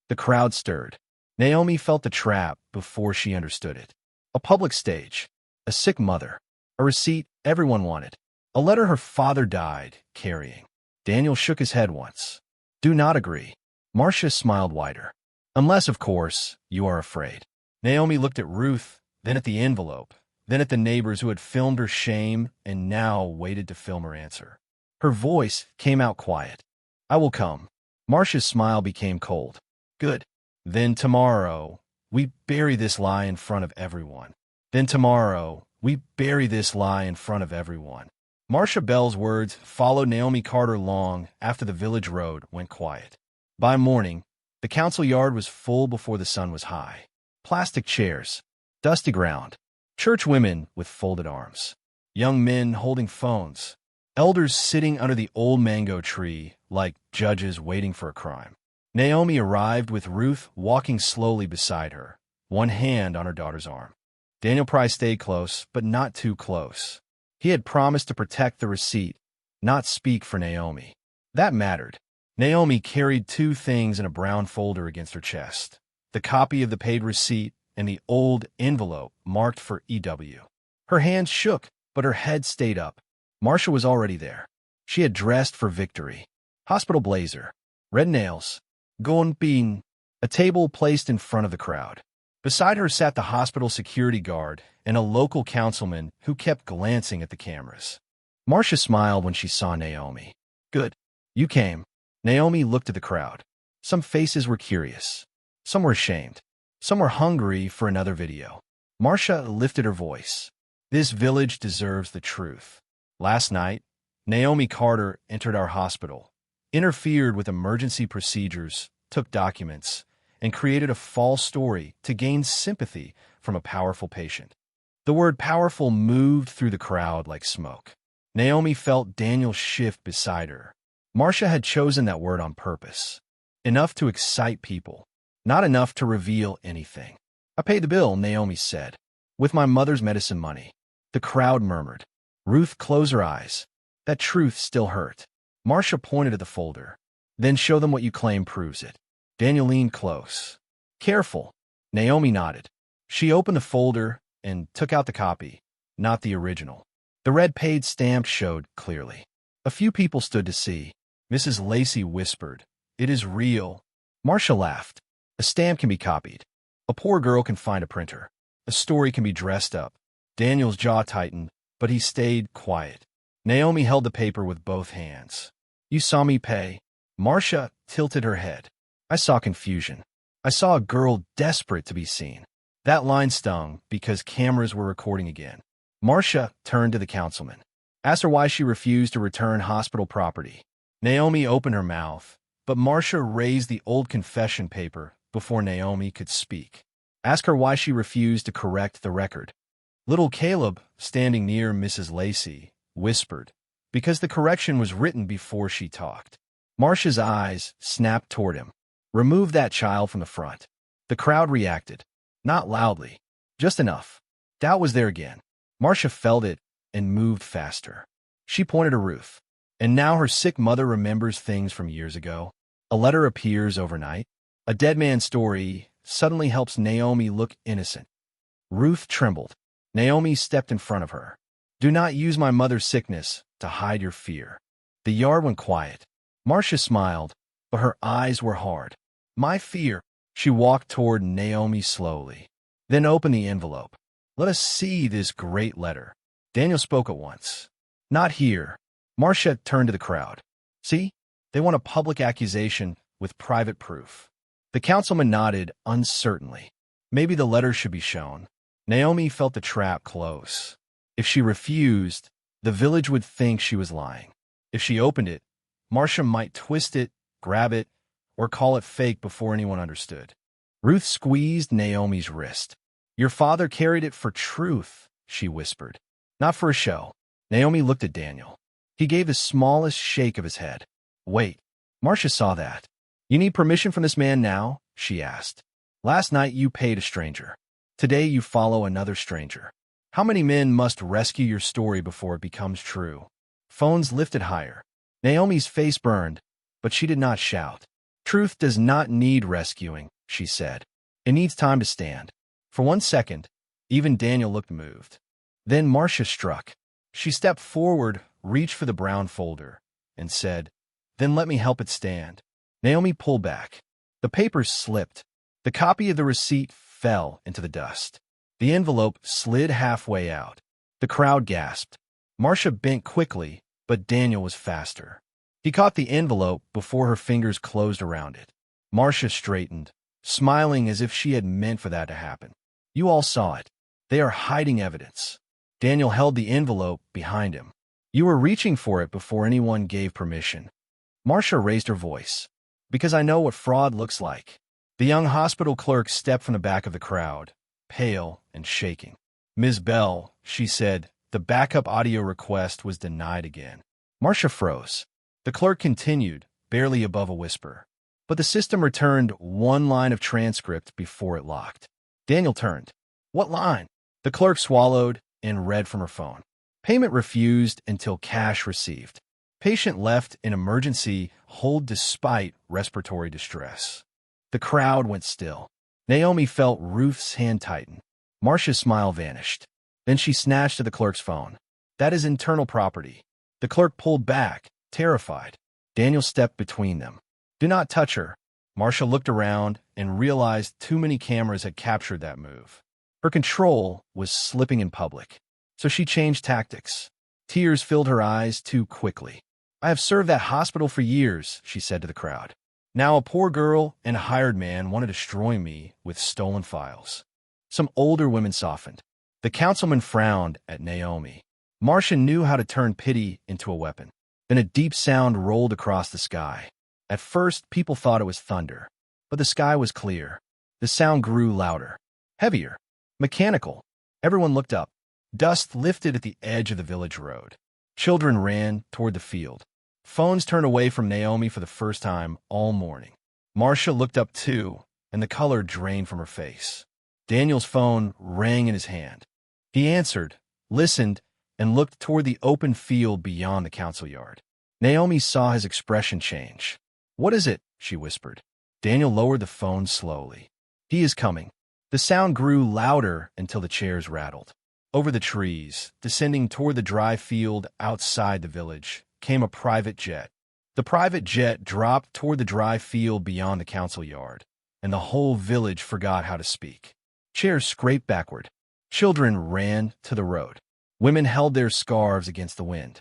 The crowd stirred. Naomi felt the trap before she understood it. A public stage. A sick mother. A receipt everyone wanted. A letter her father died carrying. Daniel shook his head once. Do not agree. Marcia smiled wider. Unless, of course, you are afraid. Naomi looked at Ruth, then at the envelope, then at the neighbors who had filmed her shame and now waited to film her answer. Her voice came out quiet. I will come. Marcia's smile became cold. Good. Then tomorrow, we bury this lie in front of everyone. Then tomorrow, we bury this lie in front of everyone. Marcia Bell's words followed Naomi Carter long after the village road went quiet. By morning, the council yard was full before the sun was high. Plastic chairs, dusty ground, church women with folded arms, young men holding phones, elders sitting under the old mango tree like judges waiting for a crime. Naomi arrived with Ruth walking slowly beside her, one hand on her daughter's arm. Daniel Price stayed close, but not too close. He had promised to protect the receipt, not speak for Naomi. That mattered. Naomi carried two things in a brown folder against her chest, the copy of the paid receipt and the old envelope marked for EW. Her hands shook, but her head stayed up. Marcia was already there. She had dressed for victory. Hospital blazer, red nails, gold bean, a table placed in front of the crowd. Beside her sat the hospital security guard and a local councilman who kept glancing at the cameras. Marcia smiled when she saw Naomi. Good. You came. Naomi looked at the crowd. Some faces were curious. Some were ashamed. Some were hungry for another video. Marcia lifted her voice. This village deserves the truth. Last night, Naomi Carter entered our hospital, interfered with emergency procedures, took documents, and created a false story to gain sympathy from a powerful patient. The word powerful moved through the crowd like smoke. Naomi felt Daniel shift beside her. Marcia had chosen that word on purpose. Enough to excite people, not enough to reveal anything. I paid the bill, Naomi said, with my mother's medicine money. The crowd murmured. Ruth closed her eyes. That truth still hurt. Marcia pointed at the folder. Then show them what you claim proves it. Daniel leaned close. Careful. Naomi nodded. She opened the folder and took out the copy, not the original. The red paid stamp showed clearly. A few people stood to see. Mrs. Lacey whispered, It is real. Marcia laughed. A stamp can be copied. A poor girl can find a printer. A story can be dressed up. Daniel's jaw tightened, but he stayed quiet. Naomi held the paper with both hands. You saw me pay. Marcia tilted her head. I saw confusion. I saw a girl desperate to be seen. That line stung because cameras were recording again. Marcia turned to the councilman. Asked her why she refused to return hospital property. Naomi opened her mouth, but Marcia raised the old confession paper before Naomi could speak. Ask her why she refused to correct the record. Little Caleb, standing near Mrs. Lacey, whispered, because the correction was written before she talked. Marcia's eyes snapped toward him. Remove that child from the front. The crowd reacted. Not loudly. Just enough. Doubt was there again. Marcia felt it and moved faster. She pointed to Ruth. And now her sick mother remembers things from years ago. A letter appears overnight. A dead man's story suddenly helps Naomi look innocent. Ruth trembled. Naomi stepped in front of her. Do not use my mother's sickness to hide your fear. The yard went quiet. Marcia smiled, but her eyes were hard. My fear. She walked toward Naomi slowly. Then opened the envelope. Let us see this great letter. Daniel spoke at once. Not here. Marcia turned to the crowd. See? They want a public accusation with private proof. The councilman nodded uncertainly. Maybe the letter should be shown. Naomi felt the trap close. If she refused, the village would think she was lying. If she opened it, Marcia might twist it, grab it, or call it fake before anyone understood. Ruth squeezed Naomi's wrist. Your father carried it for truth, she whispered. Not for a show. Naomi looked at Daniel. He gave the smallest shake of his head. Wait. Marcia saw that. You need permission from this man now? She asked. Last night you paid a stranger. Today you follow another stranger. How many men must rescue your story before it becomes true? Phones lifted higher. Naomi's face burned, but she did not shout. Truth does not need rescuing, she said. It needs time to stand. For 1 second, even Daniel looked moved. Then Marcia struck. She stepped forward, reached for the brown folder, and said, Then let me help it stand. Naomi pulled back. The papers slipped. The copy of the receipt fell into the dust. The envelope slid halfway out. The crowd gasped. Marcia bent quickly, but Daniel was faster. He caught the envelope before her fingers closed around it. Marcia straightened, smiling as if she had meant for that to happen. You all saw it. They are hiding evidence. Daniel held the envelope behind him. You were reaching for it before anyone gave permission. Marcia raised her voice. Because I know what fraud looks like. The young hospital clerk stepped from the back of the crowd, pale and shaking. Ms. Bell, she said, the backup audio request was denied again. Marcia froze. The clerk continued, barely above a whisper. But the system returned one line of transcript before it locked. Daniel turned. What line? The clerk swallowed and read from her phone. Payment refused until cash received. Patient left in emergency hold despite respiratory distress. The crowd went still. Naomi felt Ruth's hand tighten. Marcia's smile vanished. Then she snatched at the clerk's phone. That is internal property. The clerk pulled back, terrified. Daniel stepped between them. Do not touch her. Marcia looked around and realized too many cameras had captured that move. Her control was slipping in public. So she changed tactics. Tears filled her eyes too quickly. I have served that hospital for years, she said to the crowd. Now a poor girl and a hired man want to destroy me with stolen files. Some older women softened. The councilman frowned at Naomi. Marcia knew how to turn pity into a weapon. Then a deep sound rolled across the sky. At first, people thought it was thunder, but the sky was clear. The sound grew louder, heavier, mechanical. Everyone looked up. Dust lifted at the edge of the village road. Children ran toward the field. Phones turned away from Naomi for the first time all morning. Marcia looked up too, and the color drained from her face. Daniel's phone rang in his hand. He answered, listened, and looked toward the open field beyond the council yard. Naomi saw his expression change. What is it? She whispered. Daniel lowered the phone slowly. He is coming. The sound grew louder until the chairs rattled. Over the trees, descending toward the dry field outside the village, came a private jet. The private jet dropped toward the dry field beyond the council yard, and the whole village forgot how to speak. Chairs scraped backward. Children ran to the road. Women held their scarves against the wind.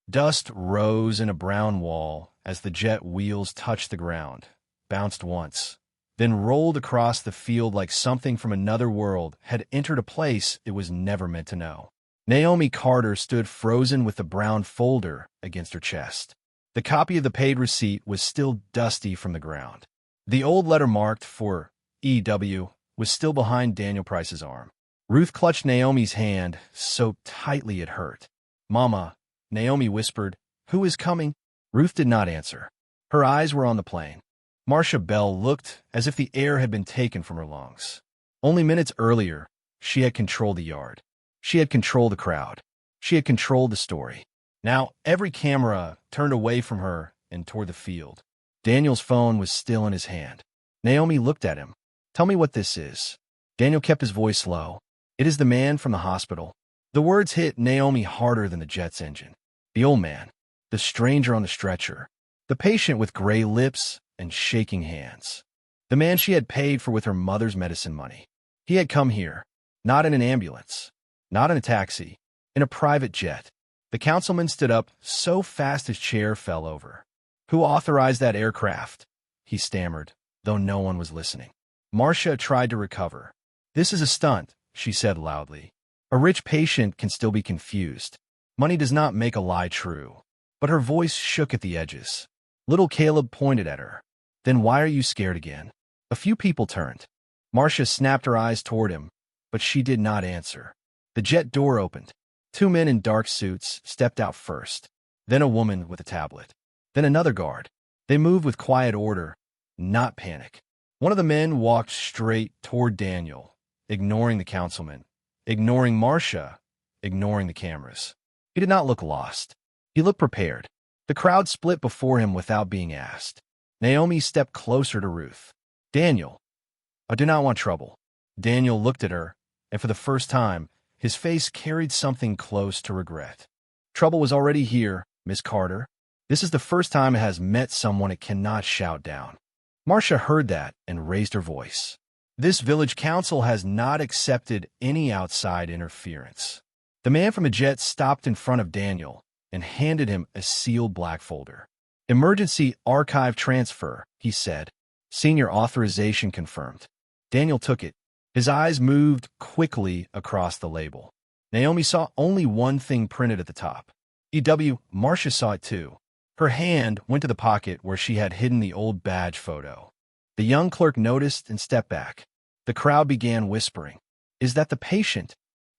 Dust rose in a brown wall as the jet wheels touched the ground, bounced once, then rolled across the field like something from another world had entered a place it was never meant to know. Naomi Carter stood frozen with the brown folder against her chest. The copy of the paid receipt was still dusty from the ground. The old letter marked for E.W. was still behind Daniel Price's arm. Ruth clutched Naomi's hand so tightly it hurt. Mama, Naomi whispered, who is coming? Ruth did not answer. Her eyes were on the plane. Marcia Bell looked as if the air had been taken from her lungs. Only minutes earlier, she had controlled the yard. She had controlled the crowd. She had controlled the story. Now, every camera turned away from her and toward the field. Daniel's phone was still in his hand. Naomi looked at him. Tell me what this is. Daniel kept his voice low. It is the man from the hospital. The words hit Naomi harder than the jet's engine. The old man. The stranger on the stretcher. The patient with gray lips and shaking hands. The man she had paid for with her mother's medicine money. He had come here. Not in an ambulance. Not in a taxi. In a private jet. The councilman stood up so fast his chair fell over. Who authorized that aircraft? He stammered, though no one was listening. Marcia tried to recover. This is a stunt, she said loudly. A rich patient can still be confused. Money does not make a lie true. But her voice shook at the edges. Little Caleb pointed at her. Then why are you scared again? A few people turned. Marcia snapped her eyes toward him, but she did not answer. The jet door opened. 2 men in dark suits stepped out first. Then a woman with a tablet. Then another guard. They moved with quiet order, not panic. One of the men walked straight toward Daniel, ignoring the councilman, ignoring Marcia, ignoring the cameras. He did not look lost. He looked prepared. The crowd split before him without being asked. Naomi stepped closer to Ruth. Daniel, I do not want trouble. Daniel looked at her, and for the first time, his face carried something close to regret. Trouble was already here, Miss Carter. This is the first time it has met someone it cannot shout down. Marcia heard that and raised her voice. This village council has not accepted any outside interference. The man from the jet stopped in front of Daniel and handed him a sealed black folder. Emergency archive transfer, he said. Senior authorization confirmed. Daniel took it. His eyes moved quickly across the label. Naomi saw only one thing printed at the top. EW, Marcia saw it too. Her hand went to the pocket where she had hidden the old badge photo. The young clerk noticed and stepped back. The crowd began whispering. Is that the patient?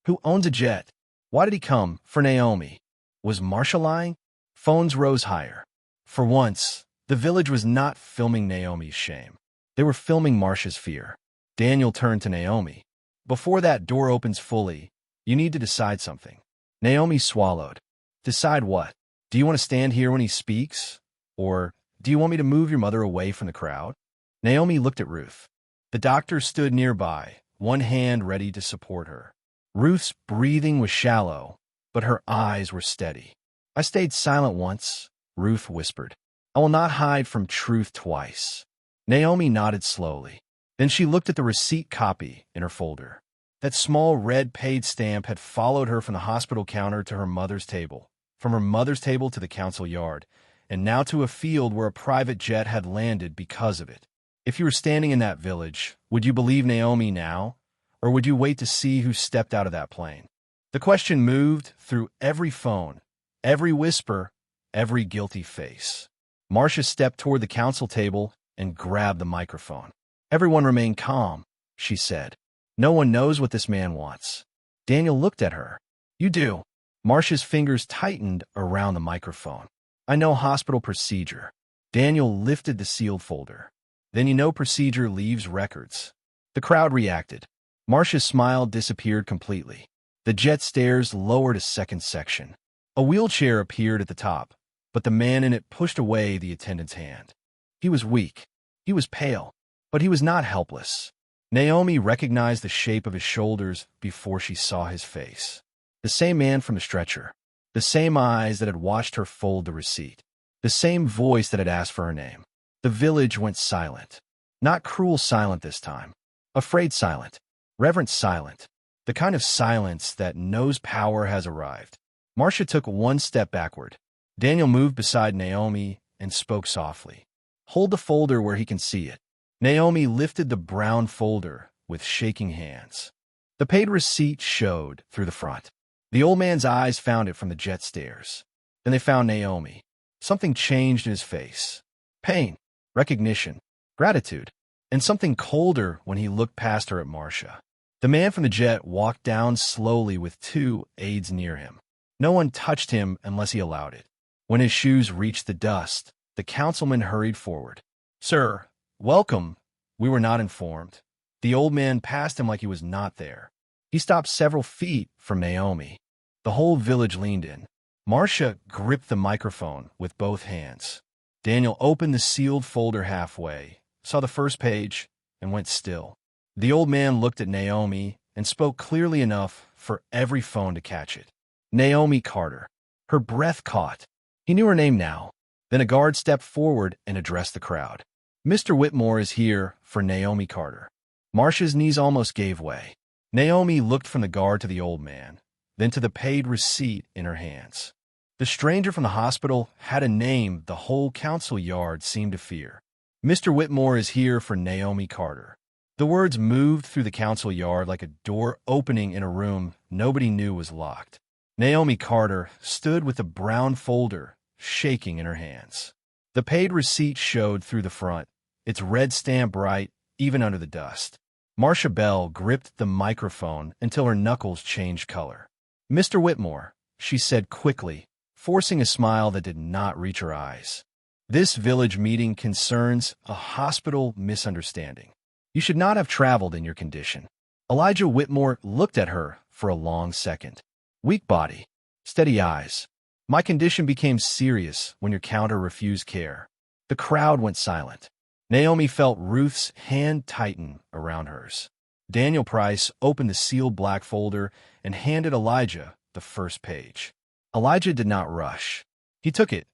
Who owns a jet? Why did he come for Naomi? Was Marcia lying? Phones rose higher. For once, the village was not filming Naomi's shame. They were filming Marcia's fear. Daniel turned to Naomi. Before that door opens fully, you need to decide something. Naomi swallowed. Decide what? Do you want to stand here when he speaks? Or do you want me to move your mother away from the crowd? Naomi looked at Ruth. The doctor stood nearby, one hand ready to support her. Ruth's breathing was shallow, but her eyes were steady. I stayed silent once, Ruth whispered. I will not hide from truth twice. Naomi nodded slowly. Then she looked at the receipt copy in her folder. That small red paid stamp had followed her from the hospital counter to her mother's table, from her mother's table to the council yard, and now to a field where a private jet had landed because of it. If you were standing in that village, would you believe Naomi now, or would you wait to see who stepped out of that plane? The question moved through every phone, every whisper, every guilty face. Marcia stepped toward the council table and grabbed the microphone. Everyone remained calm, she said. No one knows what this man wants. Daniel looked at her. You do. Marcia's fingers tightened around the microphone. I know hospital procedure. Daniel lifted the sealed folder. Then you know procedure leaves records. The crowd reacted. Marcia's smile disappeared completely. The jet stairs lowered a second section. A wheelchair appeared at the top, but the man in it pushed away the attendant's hand. He was weak. He was pale, but he was not helpless. Naomi recognized the shape of his shoulders before she saw his face. The same man from the stretcher. The same eyes that had watched her fold the receipt. The same voice that had asked for her name. The village went silent. Not cruel silent this time. Afraid silent. Reverent silent. The kind of silence that knows power has arrived. Marcia took one step backward. Daniel moved beside Naomi and spoke softly. Hold the folder where he can see it. Naomi lifted the brown folder with shaking hands. The paid receipt showed through the front. The old man's eyes found it from the jet stairs. Then they found Naomi. Something changed in his face. Pain, recognition, gratitude, and something colder when he looked past her at Marcia. The man from the jet walked down slowly with 2 aides near him. No one touched him unless he allowed it. When his shoes reached the dust, the councilman hurried forward. Sir, welcome. We were not informed. The old man passed him like he was not there. He stopped several feet from Naomi. The whole village leaned in. Marcia gripped the microphone with both hands. Daniel opened the sealed folder halfway, saw the first page, and went still. The old man looked at Naomi and spoke clearly enough for every phone to catch it. Naomi Carter. Her breath caught. He knew her name now. Then a guard stepped forward and addressed the crowd. Mr. Whitmore is here for Naomi Carter. Marcia's knees almost gave way. Naomi looked from the guard to the old man, then to the paid receipt in her hands. The stranger from the hospital had a name the whole council yard seemed to fear. Mr. Whitmore is here for Naomi Carter. The words moved through the council yard like a door opening in a room nobody knew was locked. Naomi Carter stood with a brown folder shaking in her hands. The paid receipt showed through the front, its red stamp bright even under the dust. Marcia Bell gripped the microphone until her knuckles changed color. Mr. Whitmore, she said quickly, forcing a smile that did not reach her eyes. This village meeting concerns a hospital misunderstanding. You should not have traveled in your condition. Elijah Whitmore looked at her for a long second. Weak body, steady eyes. My condition became serious when your counter refused care. The crowd went silent. Naomi felt Ruth's hand tighten around hers. Daniel Price opened the sealed black folder and handed Elijah the first page. Elijah did not rush. He took it,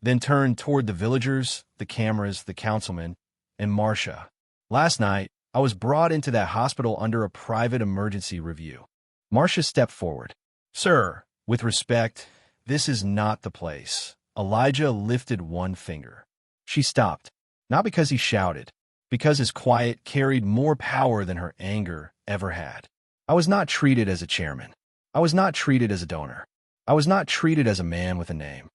then turned toward the villagers, the cameras, the councilman, and Marcia. Last night, I was brought into that hospital under a private emergency review. Marcia stepped forward. Sir, with respect, this is not the place. Elijah lifted one finger. She stopped, not because he shouted, because his quiet carried more power than her anger ever had. I was not treated as a chairman. I was not treated as a donor. I was not treated as a man with a name.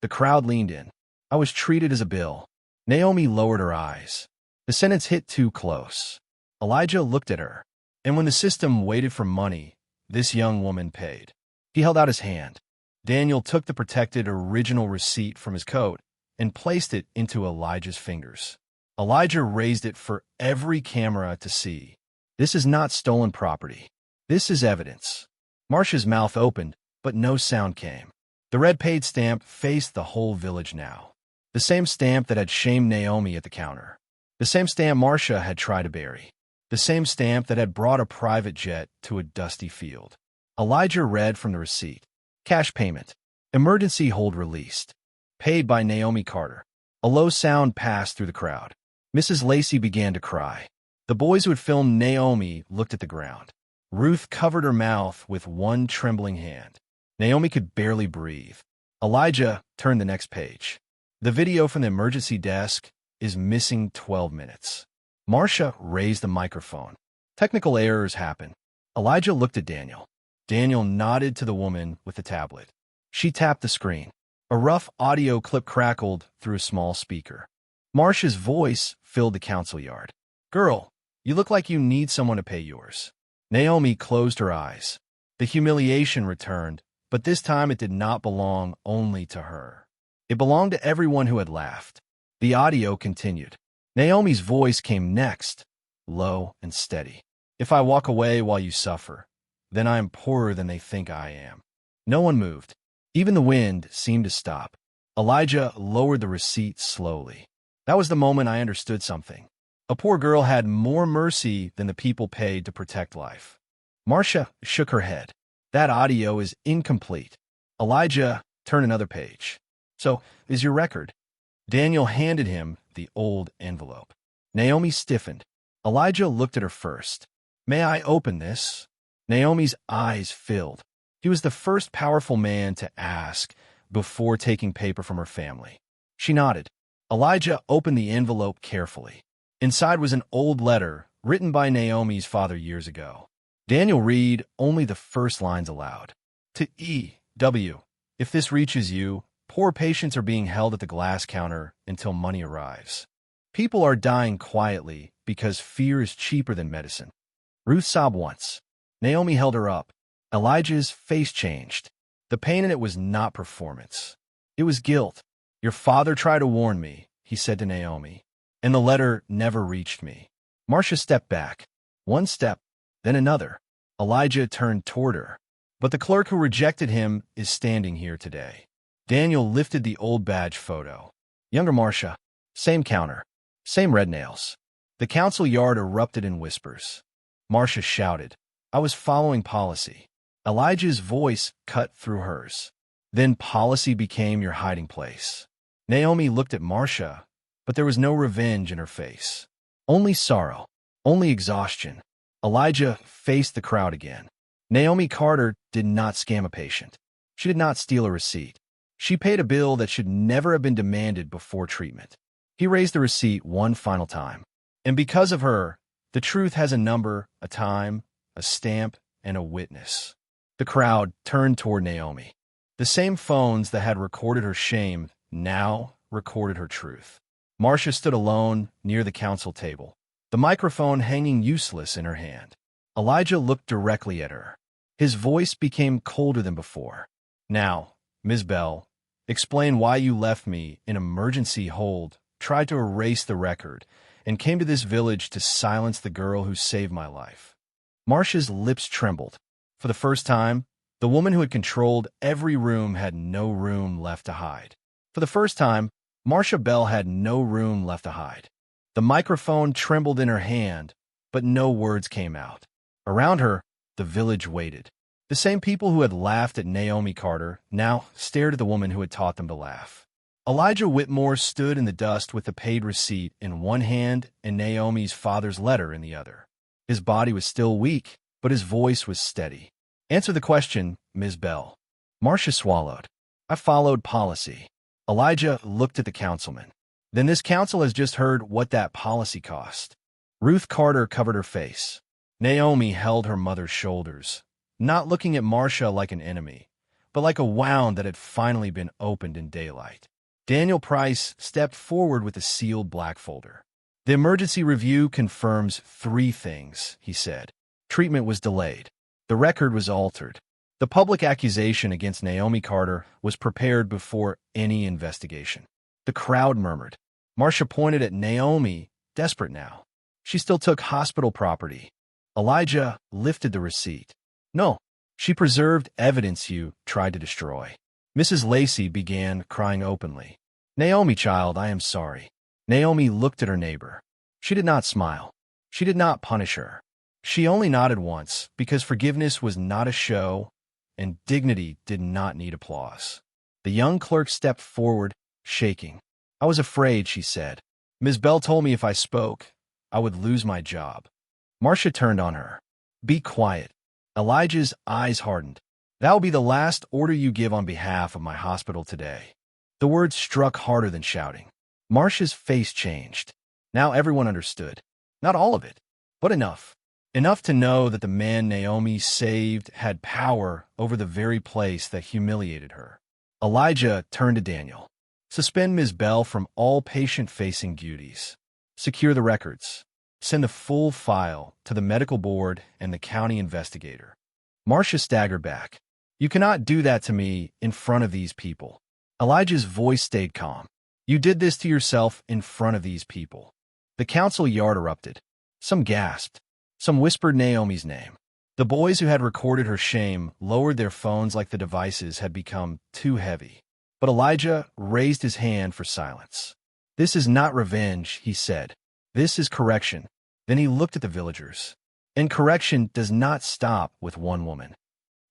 The crowd leaned in. I was treated as a bill. Naomi lowered her eyes. The sentence hit too close. Elijah looked at her, and when the system waited for money, this young woman paid. He held out his hand. Daniel took the protected original receipt from his coat and placed it into Elijah's fingers. Elijah raised it for every camera to see. This is not stolen property. This is evidence. Marcia's mouth opened, but no sound came. The red paid stamp faced the whole village now. The same stamp that had shamed Naomi at the counter. The same stamp Marcia had tried to bury. The same stamp that had brought a private jet to a dusty field. Elijah read from the receipt. Cash payment. Emergency hold released. Paid by Naomi Carter. A low sound passed through the crowd. Mrs. Lacey began to cry. The boys who had filmed Naomi looked at the ground. Ruth covered her mouth with one trembling hand. Naomi could barely breathe. Elijah turned the next page. The video from the emergency desk is missing 12 minutes. Marcia raised the microphone. Technical errors happen. Elijah looked at Daniel. Daniel nodded to the woman with the tablet. She tapped the screen. A rough audio clip crackled through a small speaker. Marcia's voice filled the council yard. Girl, you look like you need someone to pay yours. Naomi closed her eyes. The humiliation returned, but this time it did not belong only to her. It belonged to everyone who had laughed. The audio continued. Naomi's voice came next, low and steady. If I walk away while you suffer, then I am poorer than they think I am. No one moved. Even the wind seemed to stop. Elijah lowered the receipt slowly. That was the moment I understood something. A poor girl had more mercy than the people paid to protect life. Marcia shook her head. That audio is incomplete. Elijah turned another page. So, is your record? Daniel handed him the old envelope. Naomi stiffened. Elijah looked at her first. May I open this? Naomi's eyes filled. He was the first powerful man to ask before taking paper from her family. She nodded. Elijah opened the envelope carefully. Inside was an old letter written by Naomi's father years ago. Daniel read only the first lines aloud. To E.W. If this reaches you, poor patients are being held at the glass counter until money arrives. People are dying quietly because fear is cheaper than medicine. Ruth sobbed once. Naomi held her up. Elijah's face changed. The pain in it was not performance. It was guilt. Your father tried to warn me, he said to Naomi, and the letter never reached me. Marcia stepped back. One step, then another. Elijah turned toward her. But the clerk who rejected him is standing here today. Daniel lifted the old badge photo. Younger Marcia. Same counter. Same red nails. The council yard erupted in whispers. Marcia shouted, I was following policy. Elijah's voice cut through hers. Then policy became your hiding place. Naomi looked at Marcia, but there was no revenge in her face. Only sorrow. Only exhaustion. Elijah faced the crowd again. Naomi Carter did not scam a patient. She did not steal a receipt. She paid a bill that should never have been demanded before treatment. He raised the receipt one final time. And because of her, the truth has a number, a time, a stamp, and a witness. The crowd turned toward Naomi. The same phones that had recorded her shame now recorded her truth. Marcia stood alone near the council table, the microphone hanging useless in her hand. Elijah looked directly at her. His voice became colder than before. Now, Ms. Bell, explain why you left me in emergency hold, tried to erase the record, and came to this village to silence the girl who saved my life. Marcia's lips trembled. For the first time, the woman who had controlled every room had no room left to hide. For the first time, Marcia Bell had no room left to hide. The microphone trembled in her hand, but no words came out. Around her, the village waited. The same people who had laughed at Naomi Carter now stared at the woman who had taught them to laugh. Elijah Whitmore stood in the dust with the paid receipt in one hand and Naomi's father's letter in the other. His body was still weak, but his voice was steady. Answer the question, Ms. Bell. Marcia swallowed. I followed policy. Elijah looked at the councilman. Then this council has just heard what that policy cost. Ruth Carter covered her face. Naomi held her mother's shoulders, not looking at Marcia like an enemy, but like a wound that had finally been opened in daylight. Daniel Price stepped forward with a sealed black folder. The emergency review confirms 3 things, he said. Treatment was delayed. The record was altered. The public accusation against Naomi Carter was prepared before any investigation. The crowd murmured. Marcia pointed at Naomi, desperate now. She still took hospital property. Elijah lifted the receipt. No, she preserved evidence you tried to destroy. Mrs. Lacey began crying openly. Naomi, child, I am sorry. Naomi looked at her neighbor. She did not smile. She did not punish her. She only nodded once, because forgiveness was not a show, and dignity did not need applause. The young clerk stepped forward, shaking. I was afraid, she said. Ms. Bell told me if I spoke, I would lose my job. Marcia turned on her. Be quiet. Elijah's eyes hardened. That will be the last order you give on behalf of my hospital today. The words struck harder than shouting. Marcia's face changed. Now everyone understood. Not all of it, but enough. Enough to know that the man Naomi saved had power over the very place that humiliated her. Elijah turned to Daniel. Suspend Ms. Bell from all patient-facing duties. Secure the records. Send the full file to the medical board and the county investigator. Marcia staggered back. You cannot do that to me in front of these people. Elijah's voice stayed calm. You did this to yourself in front of these people. The council yard erupted. Some gasped. Some whispered Naomi's name. The boys who had recorded her shame lowered their phones like the devices had become too heavy. But Elijah raised his hand for silence. This is not revenge, he said. This is correction. Then he looked at the villagers. And correction does not stop with one woman.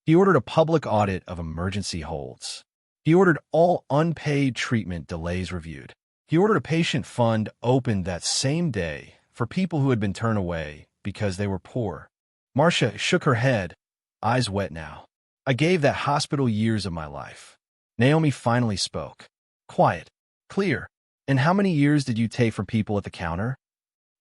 He ordered a public audit of emergency holds. He ordered all unpaid treatment delays reviewed. He ordered a patient fund opened that same day for people who had been turned away because they were poor. Marcia shook her head, eyes wet now. I gave that hospital years of my life. Naomi finally spoke. Quiet, clear. And how many years did you take from people at the counter?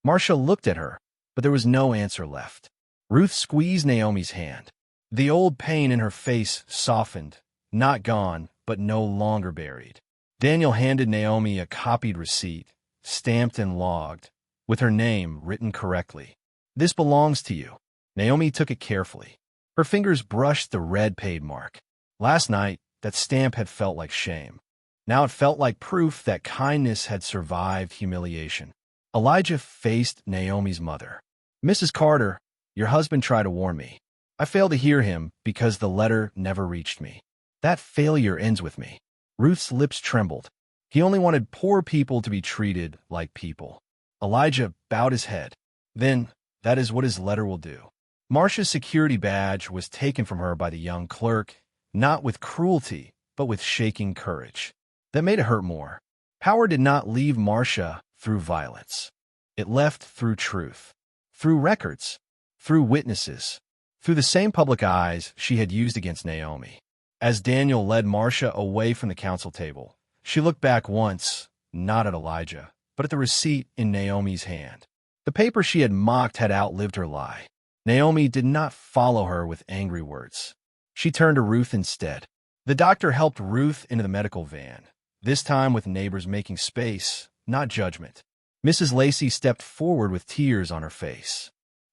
Marcia looked at her, but there was no answer left. Ruth squeezed Naomi's hand. The old pain in her face softened, not gone, but no longer buried. Daniel handed Naomi a copied receipt, stamped and logged, with her name written correctly. This belongs to you. Naomi took it carefully. Her fingers brushed the red paid mark. Last night, that stamp had felt like shame. Now it felt like proof that kindness had survived humiliation. Elijah faced Naomi's mother. Mrs. Carter, your husband tried to warn me. I failed to hear him because the letter never reached me. That failure ends with me. Ruth's lips trembled. He only wanted poor people to be treated like people. Elijah bowed his head. Then, that is what his letter will do. Marcia's security badge was taken from her by the young clerk, not with cruelty, but with shaking courage. That made it hurt more. Power did not leave Marcia through violence. It left through truth, through records, through witnesses, through the same public eyes she had used against Naomi. As Daniel led Marcia away from the council table, she looked back once, not at Elijah, but at the receipt in Naomi's hand. The paper she had mocked had outlived her lie. Naomi did not follow her with angry words. She turned to Ruth instead. The doctor helped Ruth into the medical van, this time with neighbors making space, not judgment. Mrs. Lacey stepped forward with tears on her face.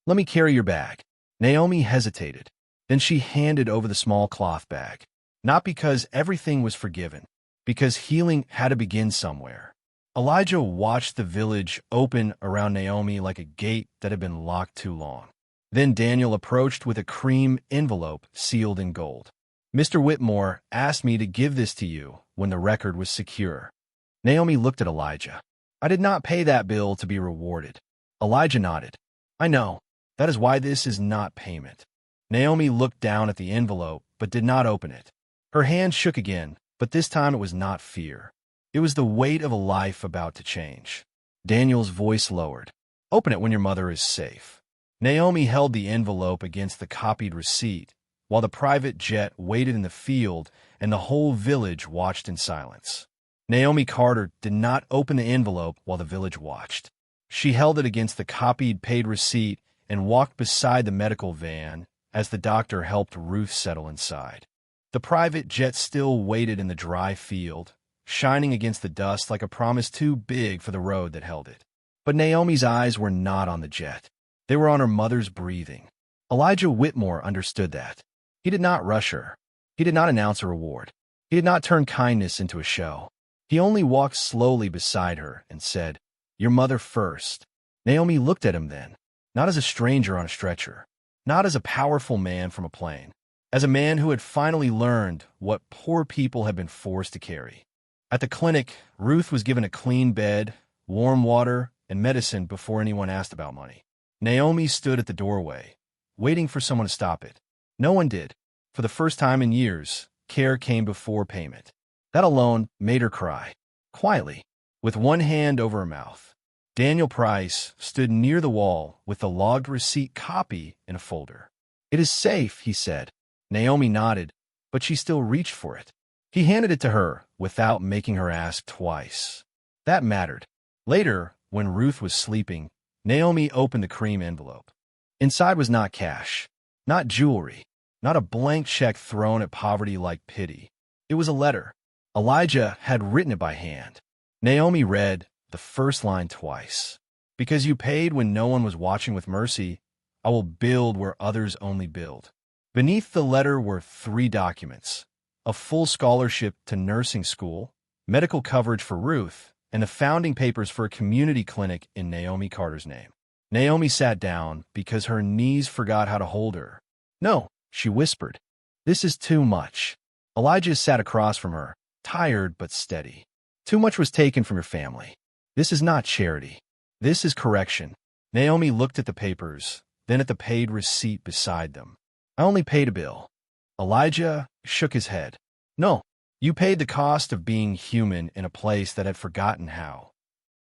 "Let me carry your bag." Naomi hesitated. Then she handed over the small cloth bag. Not because everything was forgiven, because healing had to begin somewhere. Elijah watched the village open around Naomi like a gate that had been locked too long. Then Daniel approached with a cream envelope sealed in gold. "Mr. Whitmore asked me to give this to you when the record was secure." Naomi looked at Elijah. "I did not pay that bill to be rewarded." Elijah nodded. "I know. That is why this is not payment." Naomi looked down at the envelope, but did not open it. Her hand shook again, but this time it was not fear. It was the weight of a life about to change. Daniel's voice lowered. "Open it when your mother is safe." Naomi held the envelope against the copied receipt, while the private jet waited in the field and the whole village watched in silence. Naomi Carter did not open the envelope while the village watched. She held it against the copied paid receipt and walked beside the medical van as the doctor helped Ruth settle inside. The private jet still waited in the dry field, shining against the dust like a promise too big for the road that held it. But Naomi's eyes were not on the jet. They were on her mother's breathing. Elijah Whitmore understood that. He did not rush her. He did not announce a reward. He did not turn kindness into a show. He only walked slowly beside her and said, "Your mother first." Naomi looked at him then, not as a stranger on a stretcher, not as a powerful man from a plane, as a man who had finally learned what poor people had been forced to carry. At the clinic, Ruth was given a clean bed, warm water, and medicine before anyone asked about money. Naomi stood at the doorway, waiting for someone to stop it. No one did. For the first time in years, care came before payment. That alone made her cry, quietly, with one hand over her mouth. Daniel Price stood near the wall with the logged receipt copy in a folder. "It is safe," he said. Naomi nodded, but she still reached for it. He handed it to her without making her ask twice. That mattered. Later, when Ruth was sleeping, Naomi opened the cream envelope. Inside was not cash, not jewelry, not a blank check thrown at poverty like pity. It was a letter. Elijah had written it by hand. Naomi read the first line twice. "Because you paid when no one was watching with mercy, I will build where others only build." Beneath the letter were 3 documents: a full scholarship to nursing school, medical coverage for Ruth, and the founding papers for a community clinic in Naomi Carter's name. Naomi sat down because her knees forgot how to hold her. "No," she whispered. "This is too much." Elijah sat across from her, tired but steady. "Too much was taken from your family. This is not charity. This is correction." Naomi looked at the papers, then at the paid receipt beside them. "I only paid a bill." Elijah shook his head. "No, you paid the cost of being human in a place that had forgotten how."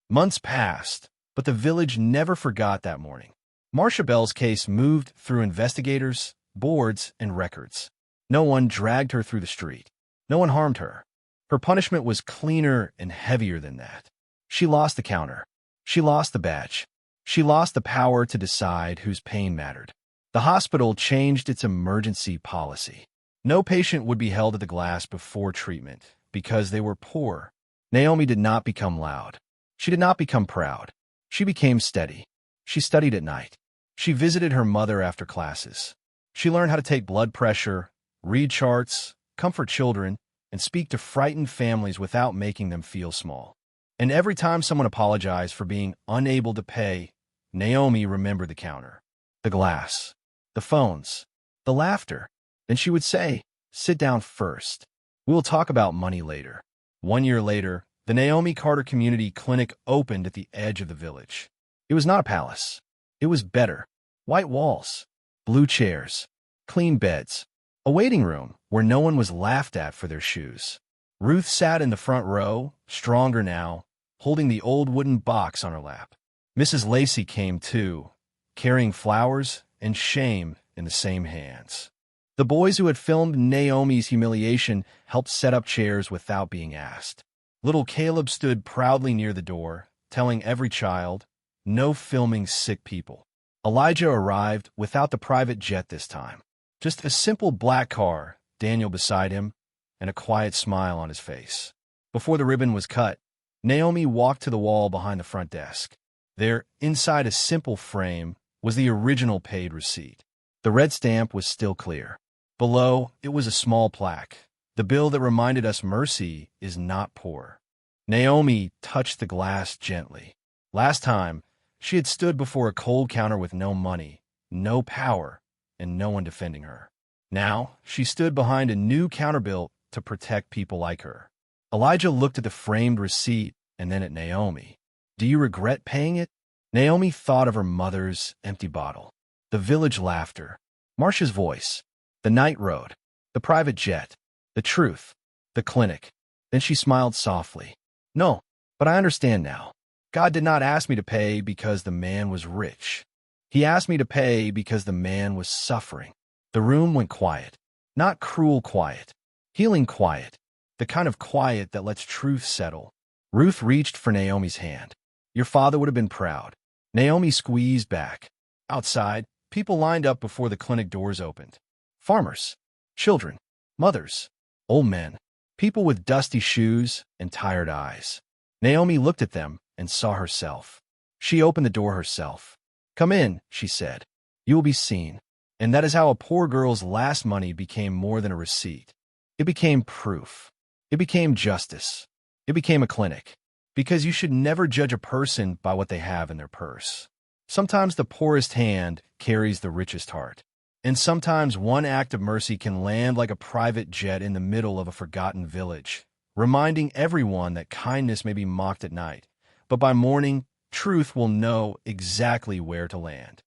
Months passed, but the village never forgot that morning. Marcia Bell's case moved through investigators, boards, and records. No one dragged her through the street. No one harmed her. Her punishment was cleaner and heavier than that. She lost the counter. She lost the badge. She lost the power to decide whose pain mattered. The hospital changed its emergency policy. No patient would be held at the glass before treatment because they were poor. Naomi did not become loud. She did not become proud. She became steady. She studied at night. She visited her mother after classes. She learned how to take blood pressure, read charts, comfort children, and speak to frightened families without making them feel small. And every time someone apologized for being unable to pay, Naomi remembered the counter, the glass, the phones, the laughter. Then she would say, "Sit down first. We will talk about money later." 1 year later, The Naomi Carter Community Clinic opened at the edge of the village. It was not a palace. It was better. White walls, blue chairs, clean beds, a waiting room where no one was laughed at for their shoes. Ruth sat in the front row, stronger now, holding the old wooden box on her lap. Mrs. Lacey came too, carrying flowers and shame in the same hands. The boys who had filmed Naomi's humiliation helped set up chairs without being asked. Little Caleb stood proudly near the door, telling every child, "No filming sick people." Elijah arrived without the private jet this time. Just a simple black car, Daniel beside him, and a quiet smile on his face. Before the ribbon was cut, Naomi walked to the wall behind the front desk. There, inside a simple frame, was the original paid receipt. The red stamp was still clear. Below, it was a small plaque. The bill that reminded us mercy is not poor. Naomi touched the glass gently. Last time, she had stood before a cold counter with no money, no power, and no one defending her. Now, she stood behind a new counter built to protect people like her. Elijah looked at the framed receipt and then at Naomi. "Do you regret paying it?" Naomi thought of her mother's empty bottle, the village laughter, Marcia's voice, the night road, the private jet, the truth, the clinic. Then she smiled softly. "No, but I understand now. God did not ask me to pay because the man was rich. He asked me to pay because the man was suffering." The room went quiet. Not cruel quiet. Healing quiet. The kind of quiet that lets truth settle. Ruth reached for Naomi's hand. "Your father would have been proud." Naomi squeezed back. Outside, people lined up before the clinic doors opened. Farmers, children, mothers, old men, people with dusty shoes and tired eyes. Naomi looked at them and saw herself. She opened the door herself. "Come in," she said. "You will be seen." And that is how a poor girl's last money became more than a receipt. It became proof. It became justice. It became a clinic. Because you should never judge a person by what they have in their purse. Sometimes the poorest hand carries the richest heart. And sometimes one act of mercy can land like a private jet in the middle of a forgotten village, reminding everyone that kindness may be mocked at night, but by morning, truth will know exactly where to land.